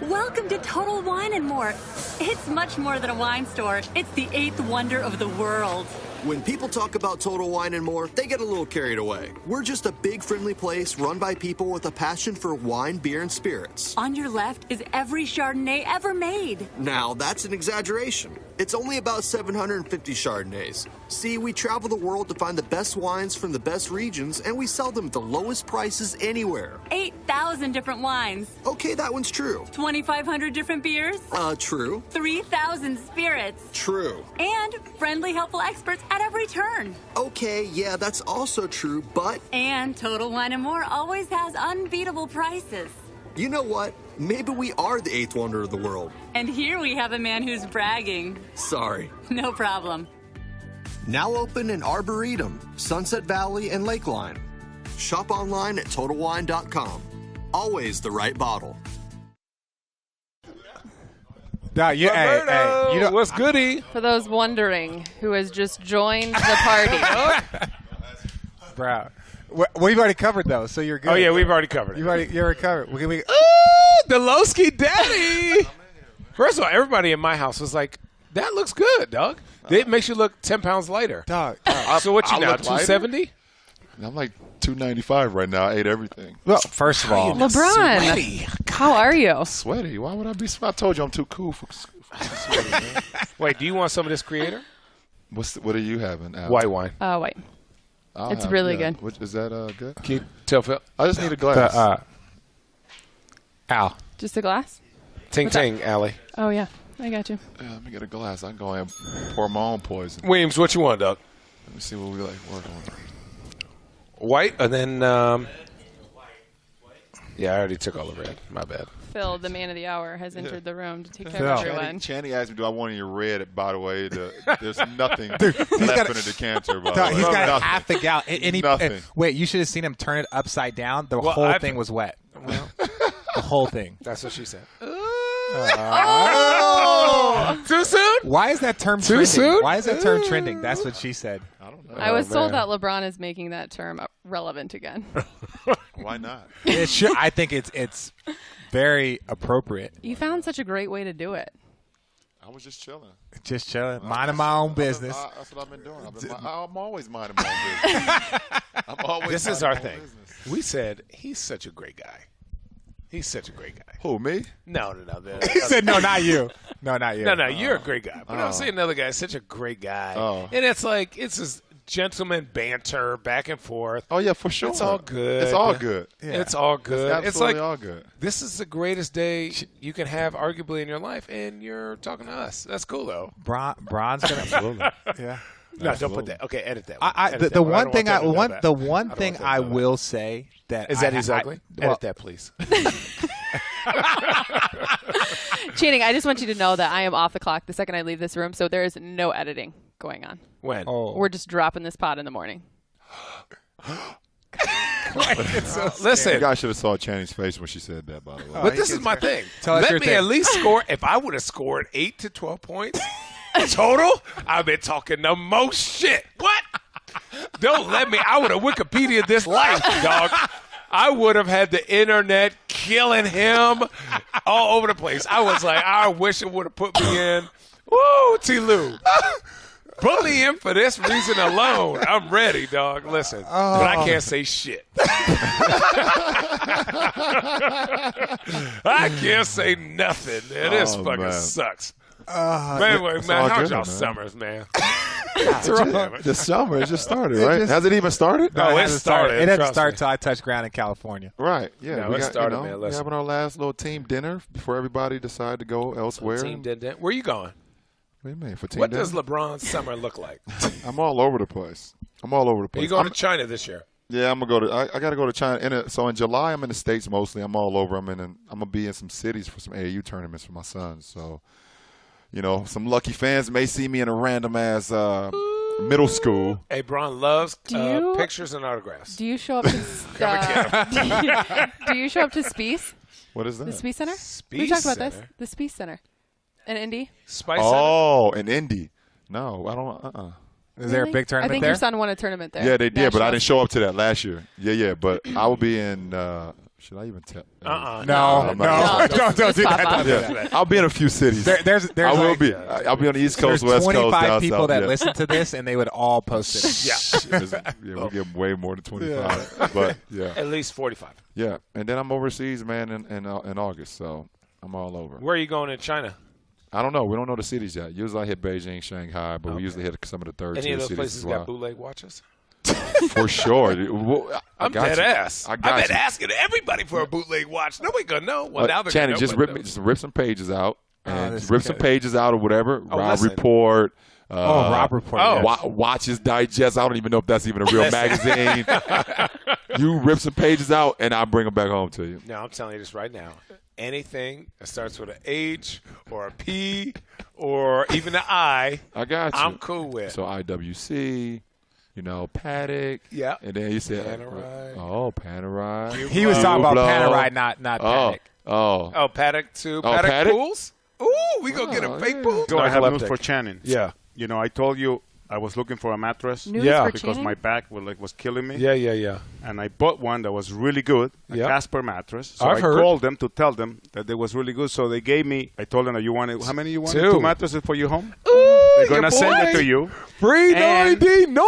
Welcome to Total Wine & More. It's much more than a wine store. It's the eighth wonder of the world. When people talk about Total Wine & More, they get a little carried away. We're just a big, friendly place run by people with a passion for wine, beer, and spirits. On your left is every Chardonnay ever made. Now, that's an exaggeration. It's only about 750 Chardonnays. See, we travel the world to find the best wines from the best regions, and we sell them at the lowest prices anywhere. 8,000 different wines. Okay, that one's true. 2,500 different beers. True. 3,000 spirits. True. And friendly, helpful experts at every turn. Okay, yeah, that's also true, but... And Total Wine & More always has unbeatable prices. You know what? Maybe we are the eighth wonder of the world. And here we have a man who's bragging. Sorry. No problem. Now open in Arboretum, Sunset Valley, and Lakeline. Shop online at TotalWine.com. Always the right bottle. Nah, you, hey, you know, what's goody? For those wondering who has just joined the party. bro. We've already covered those, so you're good. Oh, yeah, we've already covered it. You already covered. We Delowski Daddy. First of all, everybody in my house was like, that looks good, dog. It makes you look 10 pounds lighter. dog. So what you I now, look lighter? 270? I'm like 295 right now. I ate everything. Well, first of all, LeBron, Sweaty. how are you? Sweaty. Why would I be sweaty? I told you I'm too cool for sweaty, man. Wait, do you want some of this Creator? What are you having? Al? White wine. Wait. I'll It's have- really yeah. good. Is that good? Can you tell Phil? I just need a glass. Al. Just a glass? Ting ting, Allie. Oh, yeah. I got you. Yeah, let me get a glass. I can go and pour my own poison. Williams, what you want, dog? Let me see what we like working on. White, and then, yeah, I already took all the red. My bad. Phil, the man of the hour, has entered the room to take care Phil. of everyone. Channy asked me, do I want any red? By the way, there's nothing left in the decanter. By the Dog, way. he's got Nothing. half a gallon. Nothing. Wait, you should have seen him turn it upside down. The Well, whole I've- thing was wet. The whole thing. That's what she said. Too soon? Why is that term Too trending? soon? Why is that term trending? That's what she said. I don't know. I was told man. that LeBron is making that term relevant again. Why not? It should. I think it's very appropriate. You found such a great way to do it. I was just chilling. Just chilling, minding my own business. That's what I've been doing. I'm always minding my own business. I'm always This is minding our my own thing. business. We said, he's such a great guy. He's such a great guy. Who, me? No. He said, "No, not you. No, not you. No, you're a great guy. But I'm saying another guy is such a great guy. Oh. And it's like, it's just gentleman banter back and forth. Oh, yeah, for sure. It's all good. It's all good. It's all good. It's It's like, all good. this is the greatest day you can have arguably in your life, and you're talking to us. That's cool, though. Bron's gonna. Yeah. No, don't put that. Okay, edit that one. Edit The that one. I one don't thing want I them to know one that. the one don't thing want them to I know that. will say that Is that he's ugly? well, Edit that, please. Channing, I just want you to know that I am off the clock the second I leave this room, so there is no editing going on. When? We're just dropping this pod in the morning. Listen. You guys should have saw Channy's face when she said that, by the way. But this is my thing. Tell us Let your me thing. at least score. If I would have scored 8 to 12 points total, I've been talking the most shit. What? Don't let me. I would have Wikipedia this life, dog. I would have had the internet killing him all over the place. I was like, I wish it would have put me in. Woo, T-Lou. Put me in for this reason alone. I'm ready, dog. Listen, but I can't say shit. I can't say nothing, man. This Oh, fucking man. sucks. Anyway, man, all how's good, y'all man. summers, man? The summer it just started, right? Has it even started? No, it hasn't started. It doesn't Trust start me. till I touch ground in California. Right. Yeah. No, we it got, started, you know, man. we're Listen. having our last little team dinner before everybody decided to go elsewhere. Team didn't. Where you going? What do you mean for team What dinner? does LeBron's summer look like? I'm all over the place. Are you going to China this year? Yeah, I'm gonna go to. I got to go to China. So in July, I'm in the States mostly. I'm all over. I'm gonna be in some cities for some AAU tournaments for my sons. So, you know, some lucky fans may see me in a random ass middle school. Hey, Bron loves Do you- pictures and autographs. Do you show up to do you show up to Spice? What is that? The Spice Center? Spice we talked about this. Center? The Spice Center. In Indy? Spice Oh, in Indy. No, I don't. Is there a Really? big tournament I think there? your son won a tournament there. Yeah, they did, but I Nationals. didn't show up to that last year. Yeah, but I will be in Should I even tell? No, I'm no, not gonna- don't do just pop that. off. Don't do that. I'll be in a few cities. There's I will like, be. I'll be on the East Coast, There's West Coast, 25 down people south. that yeah. listen to this, and they would all post it. We get way more than 25. But yeah, At least 45. yeah. And then I'm overseas, man, in August. So I'm all over. Where are you going in China? I don't know. We don't know the cities yet. Usually I hit Beijing, Shanghai, but we usually hit some of the third Any tier of those cities places as well. got bootleg watches? For sure. Well, I I'm got dead you. ass. I I've got been you. asking everybody for a bootleg watch. Nobody gonna know. Well, now they're Channing, gonna just know. rip some pages out and this just rip is some good. pages out or whatever. Rob listen. Report. Rob Report, Oh. yes. Watches Digest. I don't even know if that's even a real magazine. You rip some pages out and I'll bring them back home to you. No, I'm telling you this right now. Anything that starts with an H or a P or even an I, I got you. I'm cool with. So IWC, Paddock. Yeah. And then you said, Panerai. Panerai. He was talking about Blow. Panerai, not Paddock. Oh, Paddock too. Oh, Paddock Paddock? pools? Ooh, we gonna get a fake pool? I have news Epileptic. for Channing. Yeah. I told you I was looking for a mattress News Yeah. for because Channing? my back was killing me. Yeah. And I bought one that was really good, a Yeah. Casper mattress. So I've I heard. called them to tell them that it was really good. So they gave me, I told them that you wanted, how many you wanted? 2. 2 mattresses for your home? Ooh, They're going to send it boy. to you. Free And 90 noise.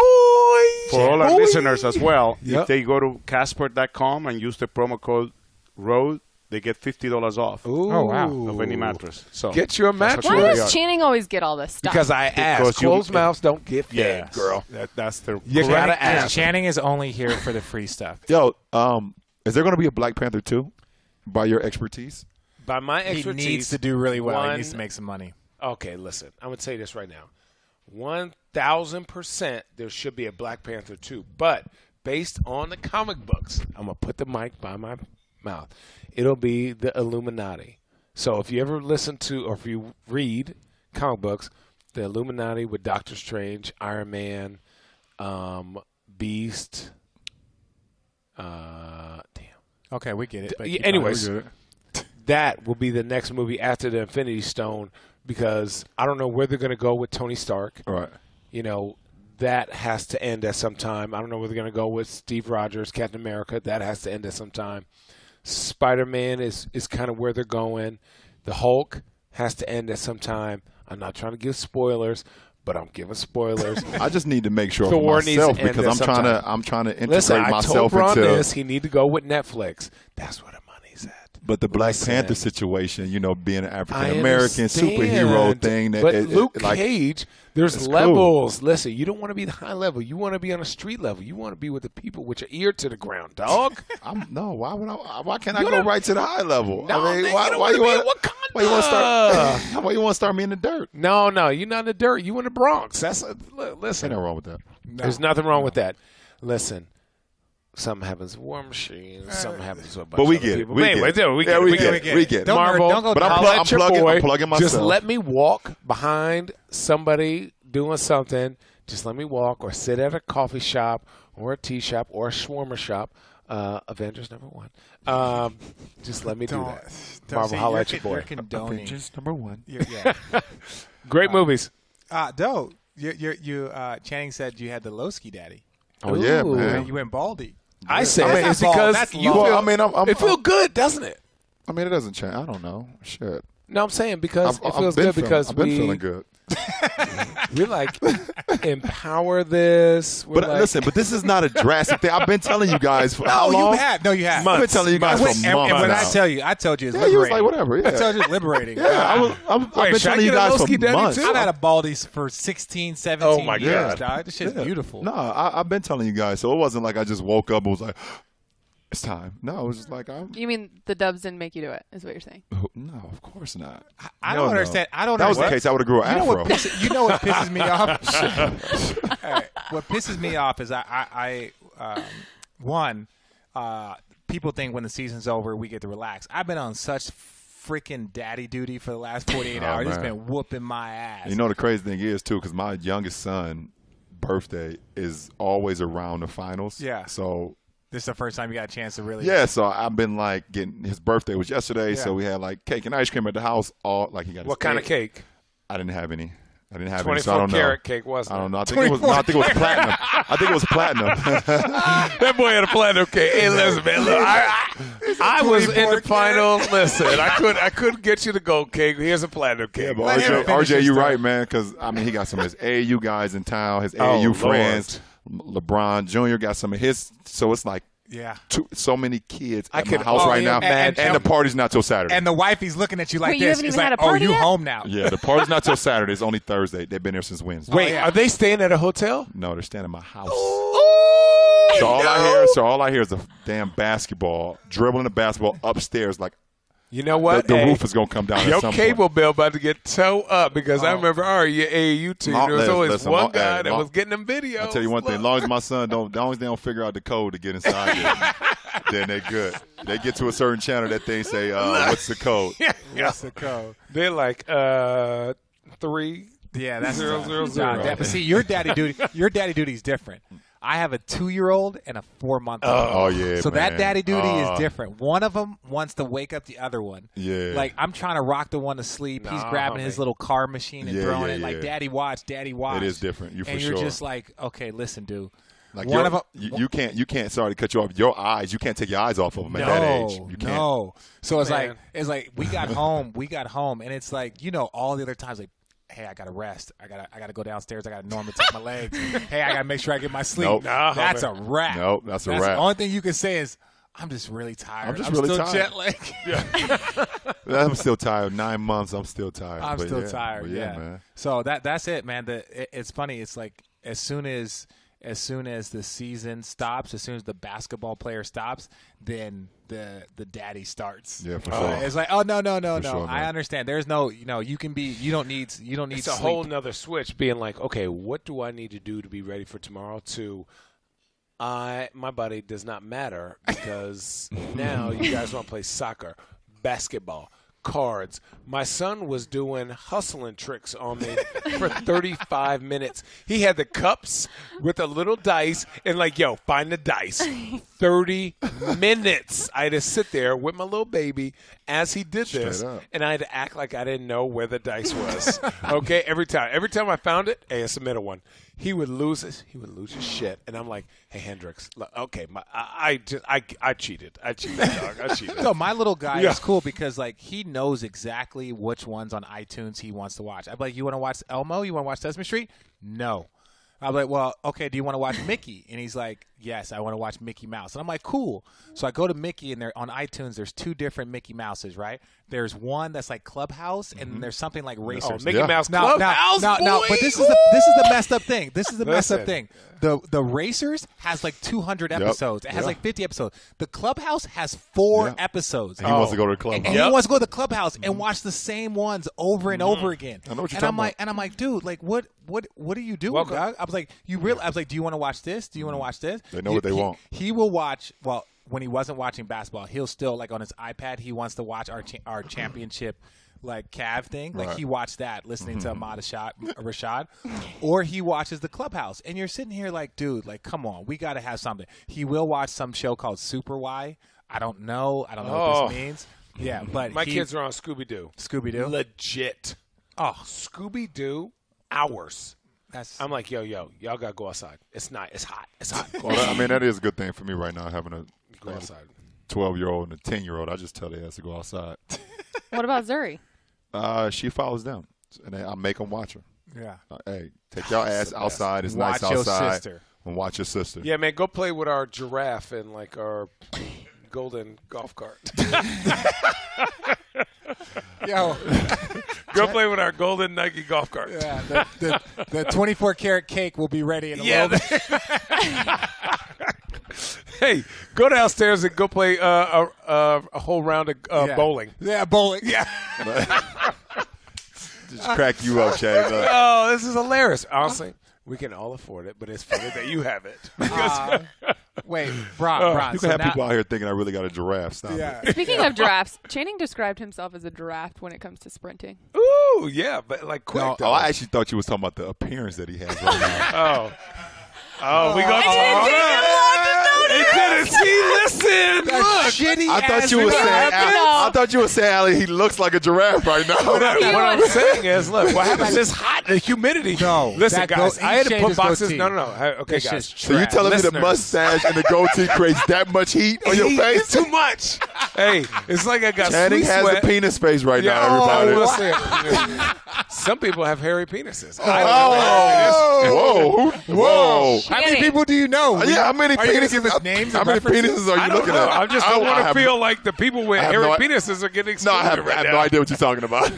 For all our Boy. listeners as well, Yep. if they go to Casper.com and use the promo code ROAD, they get $50 off Ooh. Oh, wow. of any mattress. So Get you a that's mattress. what Why we does are. Channing always get all this stuff? Because I asked. you- Closed mouths don't get fed, Yes, girl. That's the You correct gotta Channing, ask. Channing is only here for the free stuff. Yo, is there going to be a Black Panther 2 by your expertise? By my He expertise, needs to do really well. one- He needs to make some money. Okay, listen. I'm going to tell you this right now. 1,000% there should be a Black Panther 2. But based on the comic books, I'm going to put the mic by my mouth. It'll be the Illuminati. So if you ever listen to or if you read comic books, the Illuminati with Doctor Strange, Iron Man, Beast, damn. Okay, we get it. But keep Anyways, going. that will be the next movie after the Infinity Stone because I don't know where they're going to go with Tony Stark. All right. That has to end at some time. I don't know where they're going to go with Steve Rogers, Captain America. That has to end at some time. Spider-Man is kind of where they're going. The Hulk has to end at some time. I'm not trying to give spoilers, but I'm giving spoilers. I just need to make sure Thor for needs myself to end because at I'm some trying time. to integrate Listen, I told myself Ron into. this. He need to go with Netflix. That's where the money's at. But the Black Listen. Panther situation, being an I African American understand, superhero thing. But Luke like, Cage, there's it's levels. Listen, you don't want to be the high level. You want to be on a street level. You want to be with the people with your ear to the ground, dog. Why can't I go right to the high level? No, I mean, man, why you don't you wanna be want? in Wakanda. Why you want to start? Why you want to start me in the dirt? No, you're not in the dirt. You in the Bronx. Listen. Ain't nothing wrong with that. There's nothing wrong with that. Listen. Something happens with War Machine. Something happens with a bunch But we of other get it. people. We But get anyway, it. dude, we Yeah, get it. we We get get it. it. We get it. Don't Marvel, go But I'm holla at your plugging- boy. I'm plugging Just myself. let me walk behind somebody doing something. Just let me walk or sit at a coffee shop or a tea shop or a shawarma shop. Avengers #1. Just let me do that. Marvel, holla at your boy. You're condoning. Avengers #1. Yeah. Great movies. Doe, Channing said you had the Lowski daddy. Oh yeah, Ooh. man. You went baldy. I say That's it's not bald, because that's you low. feel. Well, I mean, I'm- it feel good, doesn't it? I mean, it doesn't change. I don't know. Shit. No, I'm saying because it feels been good feeling- because I've been we feeling good. we like empower this. We're But like, listen, but this is not a drastic thing. I've been telling you guys for how long? you have. No, you have. I've been telling you guys for months And when I now. tell you, I told you it's Yeah, you was liberating. like, whatever, yeah. I told you it's liberating. Yeah, I've been should I telling you get a guys for Lowski daddy months. too? I've had a baldy for 16, 17 Oh, my years, God. dog. This shit's Yeah. beautiful. No, I've been telling you guys, so it wasn't like I just woke up and was like, it's time. No, it was just like, You mean the dubs didn't make you do it, is what you're saying. no, of course not. I No, don't no. understand. I don't That was the understand. case. I would have grew an You know afro. what pisses me off? All right. What pisses me off is people think when the season's over we get to relax. I've been on such freaking daddy duty for the last 48 hours. It's man. been whooping my ass. You know the crazy thing is too, because my youngest son birthday is always around the finals. Yeah. So this is the first time you got a chance to really. yeah, so I've been like getting his birthday was yesterday, Yeah. so we had like cake and ice cream at the house. All like he got. what his kind of cake? I didn't have any. I didn't have 24 any, so I don't know. karat cake, wasn't it? I don't know. I think it was. No, I think it was platinum. I think it was platinum. That boy had a platinum cake. Hey, listen, man. Look, I was in the final. Listen, I couldn't get you the gold cake. Here's a platinum cake. Yeah, but RJ, you're right, man. Because I mean, he got some of his AAU guys in town, his AAU friends. LeBron Jr. got some of his. So it's like. Yeah. So many kids at my could house right now, and the party's not till Saturday. And the wifey's looking at you like Wait, you this. haven't It's even like, had a party you yet? home now. Yeah, the party's not till Saturday. It's only Thursday. They've been there since Wednesday. Wait, are they staying at a hotel? No, they're staying at my house. Ooh, So all I hear is a damn basketball, dribbling the basketball upstairs. Like you know what? the roof is gonna come down. Your at some cable point. bill about to get towed up because I remember your AAU team. There was always one guy that was getting them videos. I'll tell you one thing. As long as my son don't, as long as they don't figure out the code to get inside there, then they're good. They get to a certain channel, that thing say, "What's the code?" What's the code? They're like 3. Yeah, that's 000. But see, your daddy duty is different. I have a 2-year-old and a 4-month-old. Oh yeah. So man. that daddy duty is different. One of them wants to wake up the other one. Yeah. Like I'm trying to rock the one to sleep. He's grabbing his little car machine and throwing it like, "Daddy watch, Daddy watch." It is different. You for and sure. you're just like, okay, listen, dude. Like one of them, you can't. Sorry to cut you off. Your eyes, you can't take your eyes off of them at that age. You can't. No. So it's Man. like we got home, and it's like all the other times like. Hey, I gotta rest. I gotta go downstairs. I gotta normally take my legs. Hey, I gotta make sure I get my sleep. Nope. That's a wrap. Nope, that's a wrap. The only thing you can say is, I'm just really tired. I'm just really still tired. jet lagged. I'm still tired. 9 months. I'm still tired. I'm But still yeah, tired. but Yeah. man. So that's it, man. It's funny. It's like as soon as the season stops, as soon as the basketball player stops, then the daddy starts. Yeah, for sure. It's like, oh no. sure, I man. understand. There's no, you can be. You don't need. It's a sleep. whole nother switch being like, okay, what do I need to do to be ready for tomorrow? My body does not matter because now you guys want to play soccer, basketball, cards. My son was doing hustling tricks on me for 35 minutes. He had the cups with a little dice and like, yo, find the dice. 30 minutes. I had to sit there with my little baby as he did this, Straight up. and I had to act like I didn't know where the dice was. Okay, every time I found it, hey, it's a middle one. He would lose his shit, and I'm like, "Hey, Hendrix, look, okay, I cheated, dog, I cheated." So my little guy Yeah. is cool because like he knows exactly which ones on iTunes he wants to watch. I'm like, "You want to watch Elmo? You want to watch Sesame Street?" No. I'm like, "Well, okay. Do you want to watch Mickey?" And he's like, "Yes, I want to watch Mickey Mouse." And I'm like, "Cool." So I go to Mickey, and on iTunes, there's 2 different Mickey Mouses, right? There's one that's like Clubhouse, and then there's something like Racers. Oh, Mickey Yeah. Mouse No, Clubhouse, no. boy. But this is the messed up thing. This is the messed up Listen. thing. The Racers has like 200 episodes. It has like 50 episodes. The Clubhouse has 4 Yeah. episodes. And he wants to go to the club. And he wants to go to the Clubhouse and watch the same ones over and over again. I know what you're and talking I'm like, about. and I'm like, dude, like, what are you doing, Welcome. dog? I was like, I was like, do you want to watch this? Do you want to watch this? They know what they want. He will watch. Well, when he wasn't watching basketball, he'll still like on his iPad. He wants to watch our championship. Like Cav thing, like Right. he watched that listening to Ahmad Rashad, or he watches the Clubhouse, and you're sitting here like, dude, like, come on, we got to have something. He will watch some show called Super Y. I don't know what this means. Yeah, but My kids are on Scooby Doo. Scooby Doo. Legit. Oh, Scooby Doo hours. that's I'm like, yo, y'all gotta go outside. It's not. It's hot. It's hot. Go Well, outside. I mean, that is a good thing for me right now, having a Go outside. 12-year-old and a 10-year-old. I just tell their ass to go outside. What about Zuri? She follows them, and I make them watch her. yeah. Hey, take your ass outside. It's Watch nice your outside. sister. And watch your sister. Yeah, man, go play with our giraffe and like our golden golf cart. Yo, Go play with our golden Nike golf cart. yeah, the 24 karat cake will be ready in a little bit. Hey, go downstairs and go play a whole round of Yeah. bowling. Yeah, bowling. Yeah. Just crack you up, Shane. Look. Oh, this is hilarious. Honestly, we can all afford it, but it's funny that you have it. Because Wait, Bron. You so can have now- people out here thinking I really got a giraffe. Stop Yeah. it. Speaking of giraffes, Channing described himself as a giraffe when it comes to sprinting. ooh, yeah, but like quick. No, though. Oh, I actually thought you was talking about the appearance that he has right now. Oh, we go. It didn't see. Listen, look. Shitty. I thought you were saying. I thought you were saying, Ali, he looks like a giraffe right now. What I'm saying is, look, what happens is hot, the humidity. No, listen, that guys, he I had to shaved put his boxes. goatee. No. Okay, This guys. shit's So you telling me the Listeners. mustache and the goatee creates that much heat on your Heat face? is too much. Hey, it's like I got Channing sweet has sweat. a penis face right Yeah, now, everybody. listen. Some people have hairy penises. Whoa. How many people do you know? Yeah, how many Are you gonna penises? give us names How and many references? penises are I you don't looking know. at? I just don't want to have feel like the people with have hairy no- penises are getting No, excluded I have right now. no idea what you're talking about.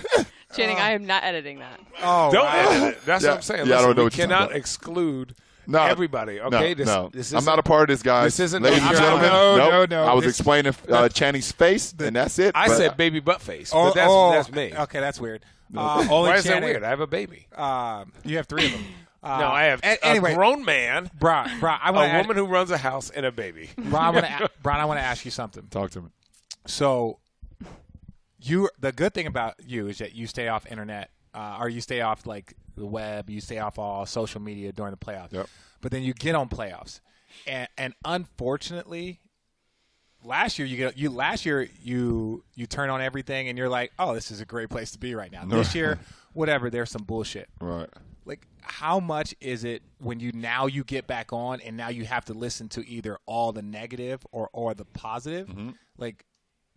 Channing, I am not editing that. Oh, Don't wow. edit it. That's Yeah. what I'm saying. Yeah, I Listen, don't know we what you're talking cannot about. exclude No, everybody. Okay, no. this I'm not a part of this, guys. this isn't Ladies no and drama. gentlemen. No. I was This- explaining Channing's face, and that's it. I but- said baby butt face, Oh, but that's me. Okay, that's weird. Only Why is that Channing- weird? I have a baby. You have 3 of them. No, I have anyway, a grown man, Bro, I a want woman who runs a house, and a baby. I want to ask you something. Talk to me. So, the good thing about you is that you stay off internet, or you stay off like the web, you stay off all social media during the playoffs. Yep. But then you get on playoffs, and unfortunately, last year you turn on everything and you're like, oh, this is a great place to be right now. This year, whatever, there's some bullshit. Right. Like, how much is it when you get back on and now you have to listen to either all the negative or the positive? Mm-hmm. Like,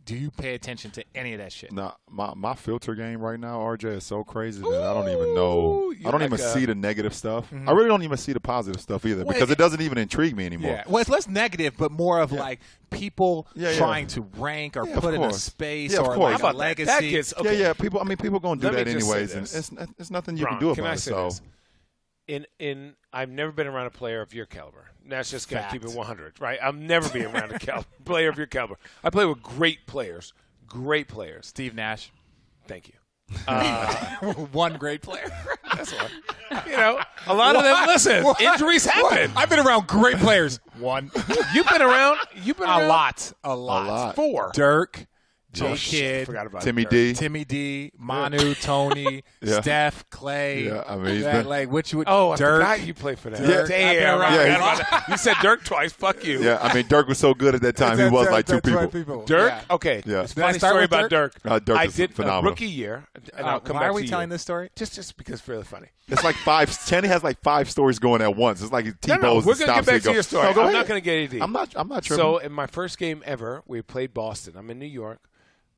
do you pay attention to any of that shit? Now, my filter game right now, RJ, is so crazy that I don't even know. you I don't like even a- see the negative stuff. I really don't even see the positive stuff either because it doesn't even intrigue me anymore. Yeah. Well, it's less negative, but more of like people Yeah. trying to rank or Yeah, of put in a course. space Yeah, of or course. like How a about that? legacy. That gets okay. Yeah. People going to do Let that me just say anyways, and this. it's nothing you Ron, can do can about I it. say So, this? In I've never been around a player of your caliber. That's just got to keep it 100, right? I'll never be around a player of your caliber. I play with great players. Great players. Steve Nash, Thank you. one great player. That's one. You know, a lot of them. Listen, injuries happen. I've been around great players. One, You've been around. a lot. 4. Dirk, Oh, J shit, Kid, forgot about Timmy Dirk. D. Timmy D, Manu, Tony, Yeah. Steph, Clay. Yeah, I mean, he's that, been- like which would Oh, I Dirk. forgot you played for that. Yeah. Damn, I I've been forgot around- about that. You said Dirk twice. Fuck you. Yeah, I mean, Dirk was so good at that time. He was like 2 people. Dirk. Yeah. Okay. Yeah. It's a Did I funny start story with about Dirk. Dirk I is did phenomenal. a rookie year, and I'll come Why back are we to telling you. this story? Just because it's really funny. It's like 5. Channing has like 5 stories going at once. It's like No, T-Bow's we're gonna get back to your story. No, go I'm ahead. not gonna get anything. I'm not tripping. So in my first game ever, we played Boston. I'm in New York.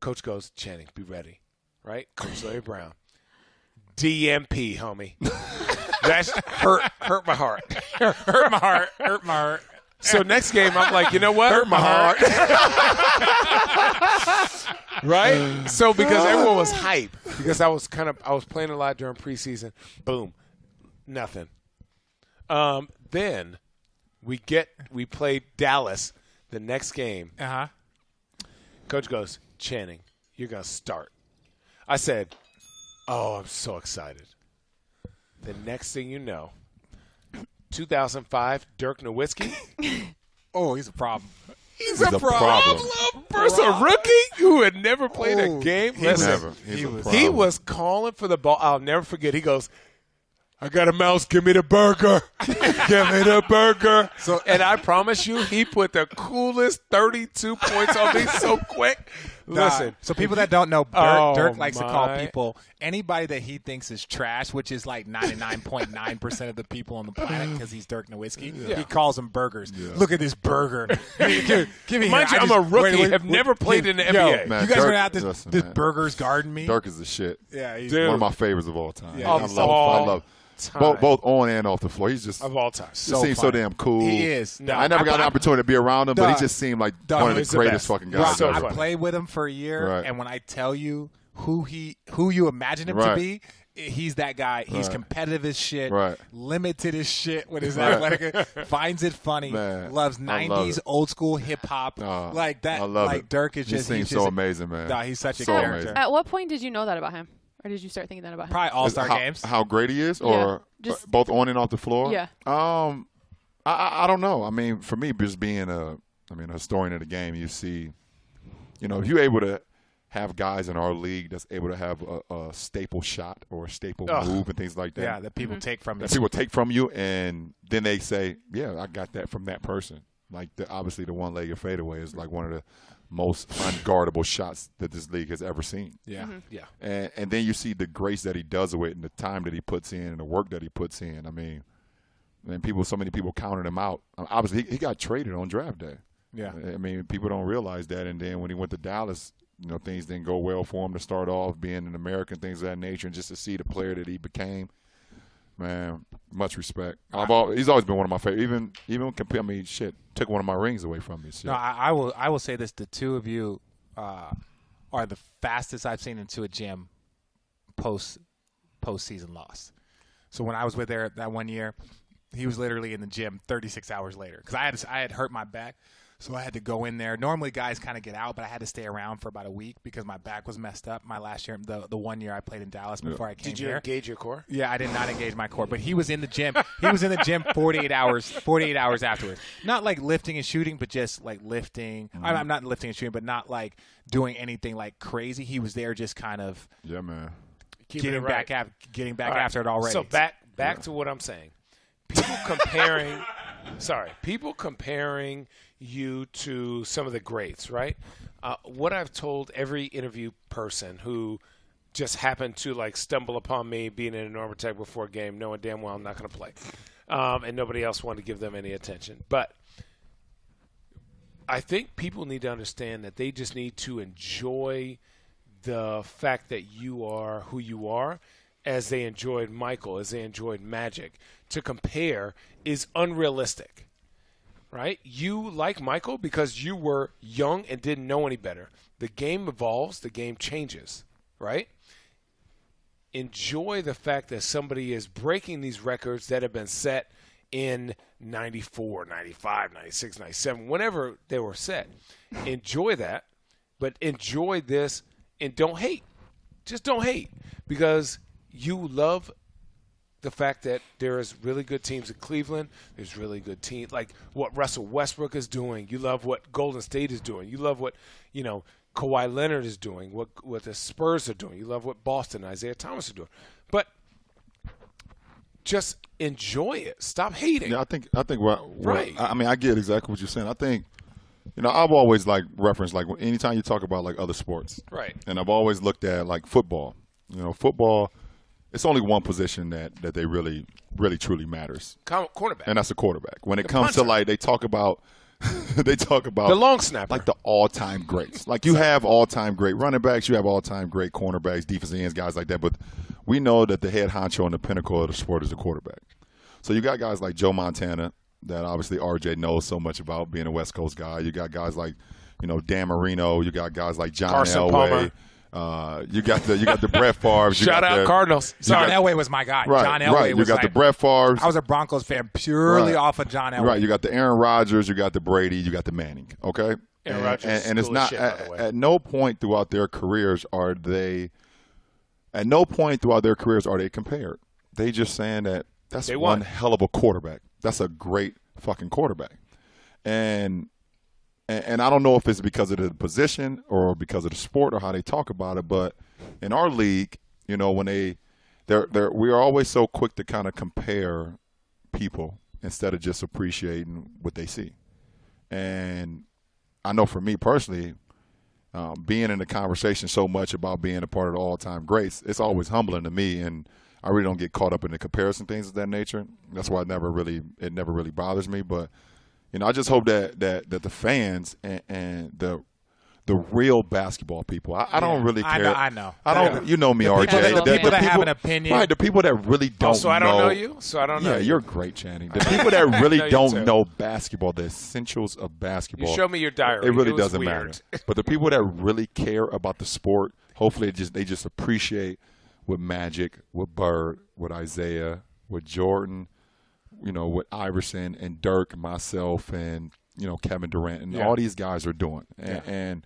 Coach goes, Channing, be ready. Right? Coach Larry Brown. DMP, homie. That hurt my heart. Hurt my heart. Hurt my heart. So next game, I'm like, you know what? Hurt my heart. Right? So because everyone was hype, because I was playing a lot during preseason. Boom, nothing. Then we played Dallas the next game. Coach goes, Channing, you're gonna start. I said, oh, I'm so excited. The next thing you know, 2005, Dirk Nowitzki. Oh, he's a problem. He's a problem. First, a rookie who had never played a game. Listen, Never. He's a problem. he was calling for the ball. I'll never forget. He goes, I got a mouse. Give me the burger. Give me the burger. And I promise you, he put the coolest 32 points on me so quick. Listen. So people that don't know, Oh, Dirk likes to call my. people anybody that he thinks is trash, which is like 99.9% of the people on the planet because he's Dirk Nowitzki. He calls them burgers. Look at this burger. give me Mind here. you, I'm a rookie, have never played in the NBA. Man, you guys Dirk- are gonna have this, listen, this man. burgers garden me. Dirk is the shit. Yeah, he's Dude. One of my favorites of all time. Yeah, I he's love all him. I love time. both on and off the floor. He's just Of all time. just seems so funny. damn cool. He is. I never got an opportunity to be around him, but he Dog. just seemed like Dog, one of he's the the greatest best. fucking Bro, guys so ever. I funny. played with him for a year, Right. and when I tell you who you imagine him to Right. be, he's that guy. He's Right. competitive as shit, Right. limited as shit with his Right. athletic, finds it funny, Man, loves I love 90s it. old school hip hop, like that. I love like it. Dirk is He just seems he's so just, amazing, man. Nah, he's such a So character. amazing. At what point did you know that about him? Or did you start thinking that about him? Probably All Star how, games. How great he is, Yeah. or Just- both on and off the floor. Yeah. I don't know. I mean, for me, just being a historian of the game, you see, if you're able to have guys in our league that's able to have a staple shot or a staple move and things like that. that people take from that you. people take from you, and then they say, "Yeah, I got that from that person." Like obviously the one-legged fadeaway is like one of the most unguardable shots that this league has ever seen. Yeah. Yeah. And then you see the grace that he does it with and the time that he puts in and the work that he puts in. I mean, and so many people counted him out. Obviously, he got traded on draft day. Yeah. I mean, people don't realize that. And then when he went to Dallas, things didn't go well for him to start off, being an American, things of that nature, and just to see the player that he became, man, much respect. He's always been one of my favorite. Even compare. I mean, shit, took one of my rings away from me. Shit. No, I will say this: the two of you are the fastest I've seen into a gym postseason loss. So when I was with there that one year, he was literally in the gym 36 hours later because I had hurt my back. So I had to go in there. Normally guys kind of get out, but I had to stay around for about a week because my back was messed up. My last year, the 1 year I played in Dallas before I came Did you here. engage your core? Yeah, I did not engage my core, but he was in the gym. He was in the gym 48 hours afterwards. Not like lifting and shooting, but just like lifting. I'm not lifting and shooting, but not like doing anything like crazy. He was there just kind of man. Getting back after it already. So back to what I'm saying. People comparing you to some of the greats, right? What I've told every interview person who just happened to like stumble upon me being in an Normatec before a game, knowing damn well I'm not going to play, and nobody else wanted to give them any attention. But I think people need to understand that they just need to enjoy the fact that you are who you are, as they enjoyed Michael, as they enjoyed Magic. To compare is unrealistic, right? You like Michael because you were young and didn't know any better. The game evolves, the game changes, right? Enjoy the fact that somebody is breaking these records that have been set in 94, 95, 96, 97, whenever they were set. Enjoy that, but enjoy this and don't hate. Just don't hate because you love the fact that there is really good teams in Cleveland. There's really good teams like what Russell Westbrook is doing. You love what Golden State is doing. You love what Kawhi Leonard is doing. What the Spurs are doing. You love what Boston, Isaiah Thomas are doing. But just enjoy it. Stop hating. Yeah, I think right. I mean, I get exactly what you're saying. I think I've always like referenced like anytime you talk about like other sports, right? And I've always looked at like football. Football. It's only one position that they really, really, truly matters. Quarterback. And that's a quarterback. When it the comes punter. to like, they talk about the long snapper, like the all-time greats. Like you have all-time great running backs, you have all-time great cornerbacks, defensive ends, guys like that. But we know that the head honcho and the pinnacle of the sport is the quarterback. So you got guys like Joe Montana that obviously RJ knows so much about, being a West Coast guy. You got guys like Dan Marino. You got guys like John Carson Elway. Palmer. You got the Brett Favre. Shout out Cardinals. John Elway was my guy. Right, John Elway right. You was got the Brett Favre. I was a Broncos fan purely off of John Elway. Right. You got the Aaron Rodgers. You got the Brady. You got the Manning. Okay. Aaron Rodgers and it's not shit, by the way. at no point throughout their careers are they compared. They just saying that that's one hell of a quarterback. That's a great fucking quarterback. And I don't know if it's because of the position or because of the sport or how they talk about it, but in our league, when we are always so quick to kind of compare people instead of just appreciating what they see. And I know for me personally, being in the conversation so much about being a part of the all-time greats, it's always humbling to me, and I really don't get caught up in the comparison things of that nature. That's why it never really bothers me, but I just hope that the fans and the real basketball people. I don't really care. I know. I don't. You know me, RJ. The people that have an opinion. Right. The people that really don't. So I don't know you. So I don't know. Yeah, you're great, Channing. The people that really don't know basketball, the essentials of basketball. You show me your diary. It really doesn't weird. matter. But the people that really care about the sport, hopefully, they just appreciate with Magic, with Bird, with Isaiah, with Jordan. What Iverson and Dirk and myself and, Kevin Durant and all these guys are doing. And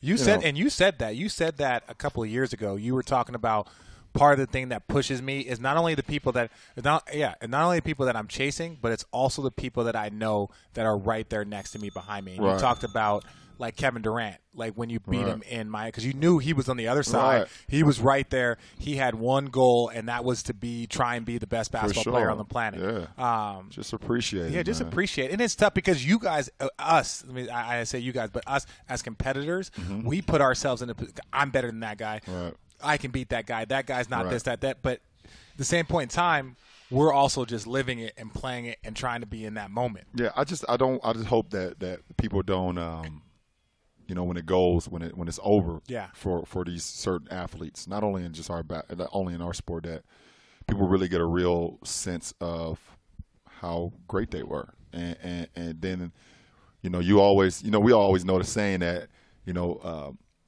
you said that a couple of years ago. You were talking about part of the thing that pushes me is not only the people that I'm chasing, but it's also the people that I know that are right there next to me, behind me. And you talked about like Kevin Durant, like when you beat him in Miami, because you knew he was on the other side. Right. He was right there. He had one goal, and that was to try and be the best basketball player on the planet. Yeah. Just appreciate it. Yeah, just man. appreciate it. And it's tough because you guys, us, I say you guys, but us as competitors, we put ourselves in I'm better than that guy. Right. I can beat that guy. That guy's not this, that. But at the same point in time, we're also just living it and playing it and trying to be in that moment. Yeah, I just hope that people don't, when it's over. Yeah. For these certain athletes, not only in just only in our sport, that people really get a real sense of how great they were, and then, we always know the saying that,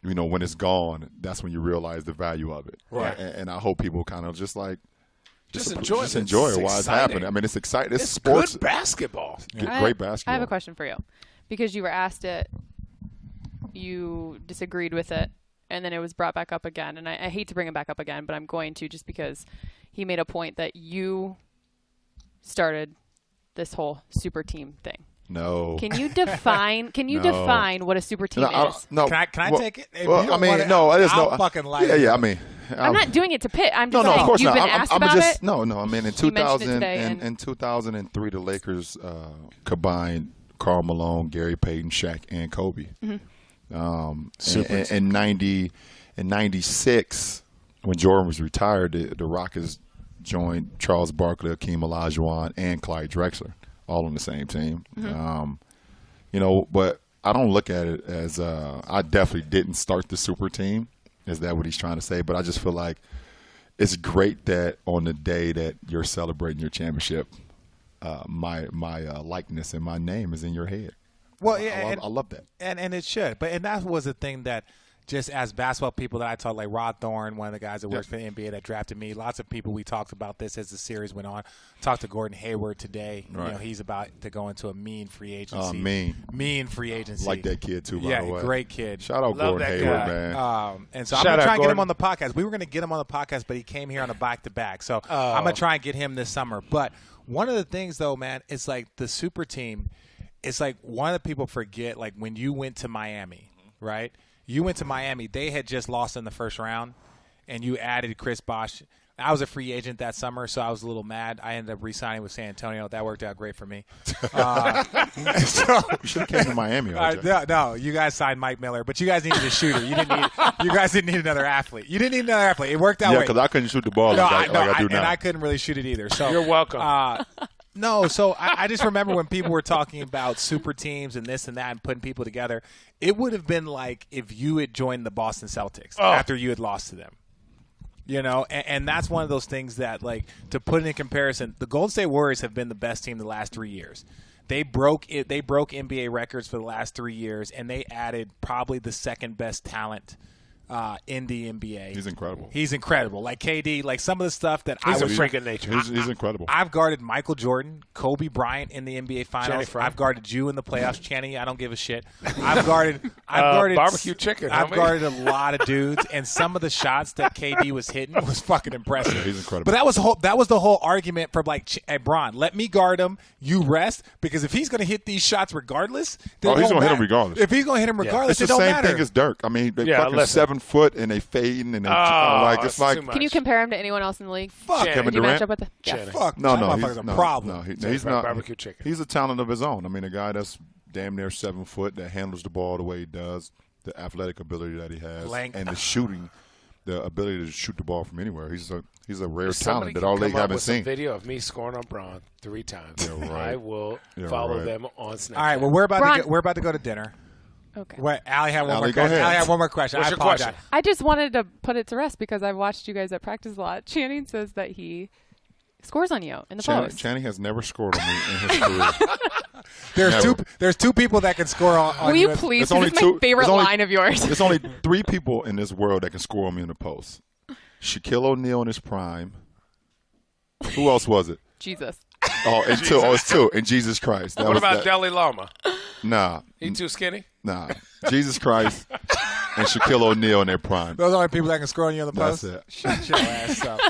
when it's gone, that's when you realize the value of it. Right. And I hope people kind of just enjoy it while it's happening. I mean, it's exciting. It's sports. Good basketball. Great basketball. I have a question for you, because you were asked it, you disagreed with it, and then it was brought back up again. And I hate to bring it back up again, but I'm going to, just because he made a point that you started this whole super team thing. No. Can you define? Define what a super team is? No. Can I take it? If Well, you don't want it, I'll fucking lie. Yeah. I mean, I'm not doing it to pit. I'm just no, saying of course you've not. been asked about it. No. I mean, in You mentioned it today, in 2003, the Lakers combined Karl Malone, Gary Payton, Shaq, and Kobe. In 96, when Jordan was retired, the Rockets joined Charles Barkley, Akeem Olajuwon, and Clyde Drexler, all on the same team. But I don't look at it as I definitely didn't start the super team. Is that what he's trying to say? But I just feel like it's great that on the day that you're celebrating your championship, my likeness and my name is in your head. Well, yeah, I love that. And it should. And that was the thing that just as basketball people that I talked, like Rod Thorne, one of the guys that works for the NBA that drafted me, lots of people, we talked about this as the series went on. Talked to Gordon Hayward today. Right. He's about to go into a mean free agency. Mean free agency. Like that kid, too, by the way. Yeah, great kid. Shout out Love Gordon that Hayward, guy. man. And so I'm Shout going to out try and get him Gordon. on the podcast. We were going to get him on the podcast, but he came here on a back-to-back. So I'm going to try and get him this summer. But one of the things, though, man, it's like the super team, it's like one of the people forget, like when you went to Miami, right? You went to Miami. They had just lost in the first round, and you added Chris Bosh. I was a free agent that summer, so I was a little mad. I ended up re-signing with San Antonio. That worked out great for me. You should have came to Miami. No, you guys signed Mike Miller, but you guys needed a shooter. You guys didn't need another athlete. You didn't need another athlete. It worked out. Yeah, because I couldn't shoot the ball like I do now. And I couldn't really shoot it either. So You're welcome. No, so I just remember when people were talking about super teams and this and that and putting people together, it would have been like if you had joined the Boston Celtics after you had lost to them. And that's one of those things that, like, to put it in comparison, the Golden State Warriors have been the best team the last 3 years. They broke NBA records for the last 3 years, and they added probably the second best talent in the NBA. He's incredible. Like KD, like some of the stuff that He's I a was freak of nature. He's incredible. I've guarded Michael Jordan, Kobe Bryant in the NBA Finals. I've guarded you in the playoffs, Channing. I don't give a shit. I've guarded barbecue chicken. I've guarded a lot of dudes, and some of the shots that KD was hitting was fucking impressive. Yeah, he's incredible. But that was the whole argument for like, hey, Bron, let me guard him. You rest, because if he's going to hit these shots regardless, he's going to hit them regardless. If he's going to hit them regardless, It's it the don't same matter. thing as Dirk. I mean, they fucking listen. 7 foot and they fading and they it's like. too much. Can you compare him to anyone else in the league? Fuck Channing. Kevin Would you Durant. match up with the Channing. Fuck, No, that motherfucker's a problem. No, he's not. Barbecue chicken. He's a talent of his own. I mean, a guy that's damn near 7 foot that handles the ball the way he does, the athletic ability that he has, Length. and the shooting, the ability to shoot the ball from anywhere. He's a rare If somebody talent that can all come league up haven't with some seen. video of me scoring on Braun 3 times. Yeah, right. I will Yeah, follow right. them on Snapchat. All right, well, we're about to go to dinner. Okay. Wait, Allie had one Allie, more go question. ahead. Allie had one more question. What's I your apologize. question? I just wanted to put it to rest because I've watched you guys at practice a lot. Channing says that he scores on you in the post. Channing has never scored on me in his career. There's two people that can score on Will you you. please? There's only This is my two- favorite there's only- line of yours. There's only 3 people in this world that can score on me in the post. Shaquille O'Neal in his prime. Who else was it? Jesus. It's 2. And Jesus Christ. What about Dalai Lama? Nah. He too skinny? Nah. Jesus Christ and Shaquille O'Neal in their prime. Those are the only people that can score on you on the That's post. it. Shut your ass up.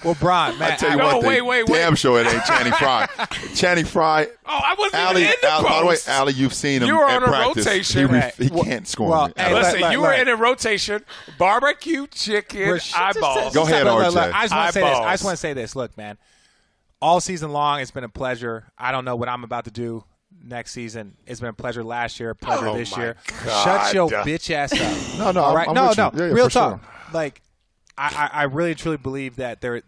Well, Bron, man. I tell you No, one thing. wait. Damn sure it ain't Channing Frye. Channing Frye. Oh, I wasn't Allie, even in the by the way, post. Allie, you've seen him You were at on a practice. rotation. He can't score well, me. hey, Allie. Listen, Look, you were look. in a rotation. Barbecue chicken eyeballs. Go ahead, Look, RJ. I just want to say this. I Eyeballs. just want to say this. Look, man. All season long, it's been a pleasure. I don't know what I'm about to do next season. It's been a pleasure last year, pleasure this my year. God. Shut your bitch ass up. No, All right? I'm No, with you. no. Yeah, Real for talk. sure. Like, I really truly believe that there's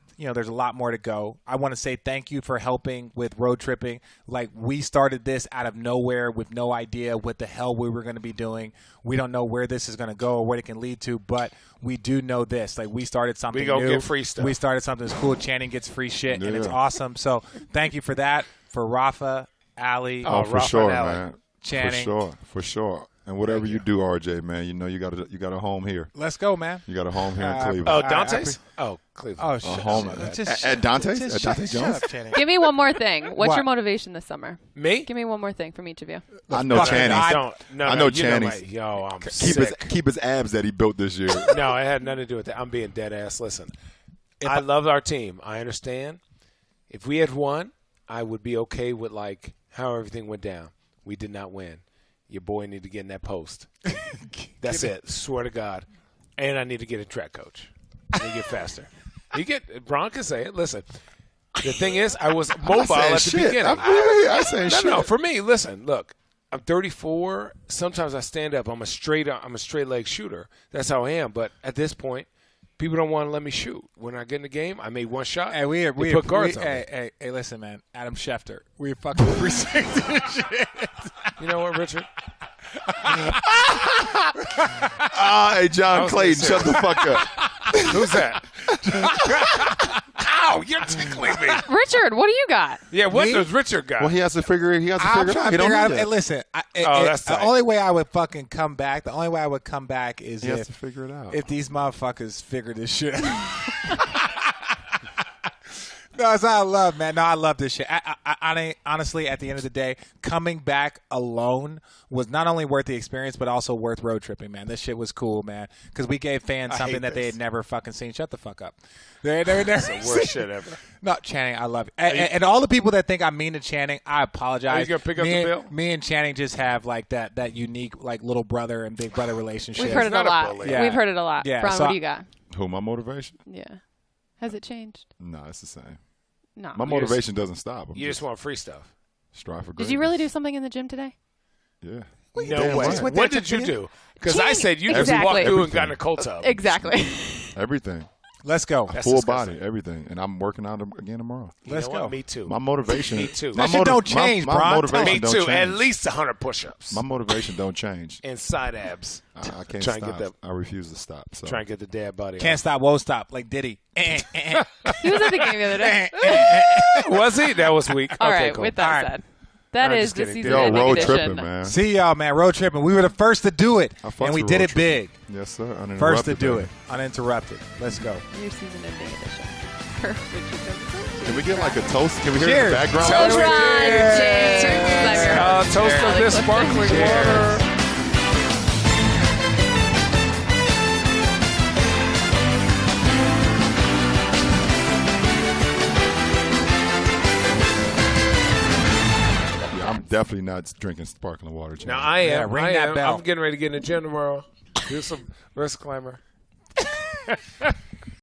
a lot more to go. I want to say thank you for helping with road tripping. Like, we started this out of nowhere with no idea what the hell we were going to be doing. We don't know where this is going to go or what it can lead to, but we do know this. Like, we started something We gonna new. get free stuff. We started something that's cool. Channing gets free shit, and it's Yeah. awesome. So thank you for that. For Rafa, Allie, Oh, for Rafa sure, and Allie. man. Channing. For sure. And whatever you do, RJ, man, you know you got a home here. Let's go, man. You got a home here in Uh, Cleveland. Oh, I Dante's? Oh, Cleveland. Oh, a shut home up. at Dante's? Just At Dante shut Jones? up, Channing. Give me one more thing. What's What? your motivation this summer? Me? Give me one more thing from each of you. I know fuck Channing. I- I know Channing. Yo, I'm Keep sick. his abs that he built this year. No, it had nothing to do with that. I'm being dead ass. Listen, I love our team. I understand. If we had won, I would be okay with like how everything went down. We did not win. Your boy need to get in that post. That's it. Swear to God. And I need to get a track coach. I need to get faster. Bron can say it. Listen, the thing is, I was mobile at the beginning. I say shit. No, for me, listen, look, I'm 34. Sometimes I stand up. I'm a straight leg shooter. That's how I am. But at this point, people don't want to let me shoot. When I get in the game, I made one shot. Hey, we put guards on me. hey, listen, man. Adam Schefter. We fucking appreciate this shit. You know what, Richard? Hey, John Clayton, shut the fuck up. Who's that? Ow, you're tickling me. Richard, what do you got? Yeah, what Me? does Richard got? Well, he has to figure it I'm out. trying He to don't figure know out. that. Hey, listen. That's the tight. only way I would fucking come back. The only way I would come back is He has if to figure it out. if these motherfuckers figure this shit out. No, that's what I love, man. No, I love this shit. I honestly, at the end of the day, coming back alone was not only worth the experience, but also worth road tripping, man. This shit was cool, man, because we gave fans I something hate that they this. had never fucking seen. Shut the fuck up. They never That's the worst shit ever. No, Channing, I love you. And all the people that think I'm mean to Channing, I apologize. Are you gonna pick up me the and, bill? Me and Channing just have like that unique like little brother and big brother relationship. We've heard it a not a lot. bully. Yeah. We've heard it a lot. Yeah, Bron, so what do you got? Who, my motivation? Yeah. Has it changed? No, it's the same. No. My motivation doesn't stop. I'm You just want free stuff. strive for Did greatness. you really do something in the gym today? Yeah. No Damn way. right. What did you do? Because I Channing- said you just Exactly. walked through and got in a cold tub. Exactly. Everything. Let's go. That's Full disgusting. body, everything. And I'm working out again tomorrow. You Let's know what? go. Me too. My motivation. Me too. My That shit don't change, my Bron. motivation Me don't too. change. At least 100 push-ups. My motivation don't change. And side abs. I can't Try and stop. get I refuse to stop. So. Try and get the dad body Can't stop, won't stop, like Diddy. He was at the game the other day. Was he? That was weak. All okay, right, cool. with that All right. said, that I'm is just the kidding. season Yo, ending road edition. tripping, man. See y'all, man. Road tripping. We were the first to do it, I fucks and we with did road it tripping. big. Yes, sir. Uninterrupted, First to do baby. it, uninterrupted. Let's go. Your season ending edition. Perfect. Can we get like a toast? Can we hear it in Cheers. the background? Toast. James. Toast of this sparkling water. Yeah, I'm definitely not drinking sparkling water. Chandler. Now I am. Yeah, ring I that am. bell. I'm getting ready to get in the gym tomorrow. Do some wrist climber.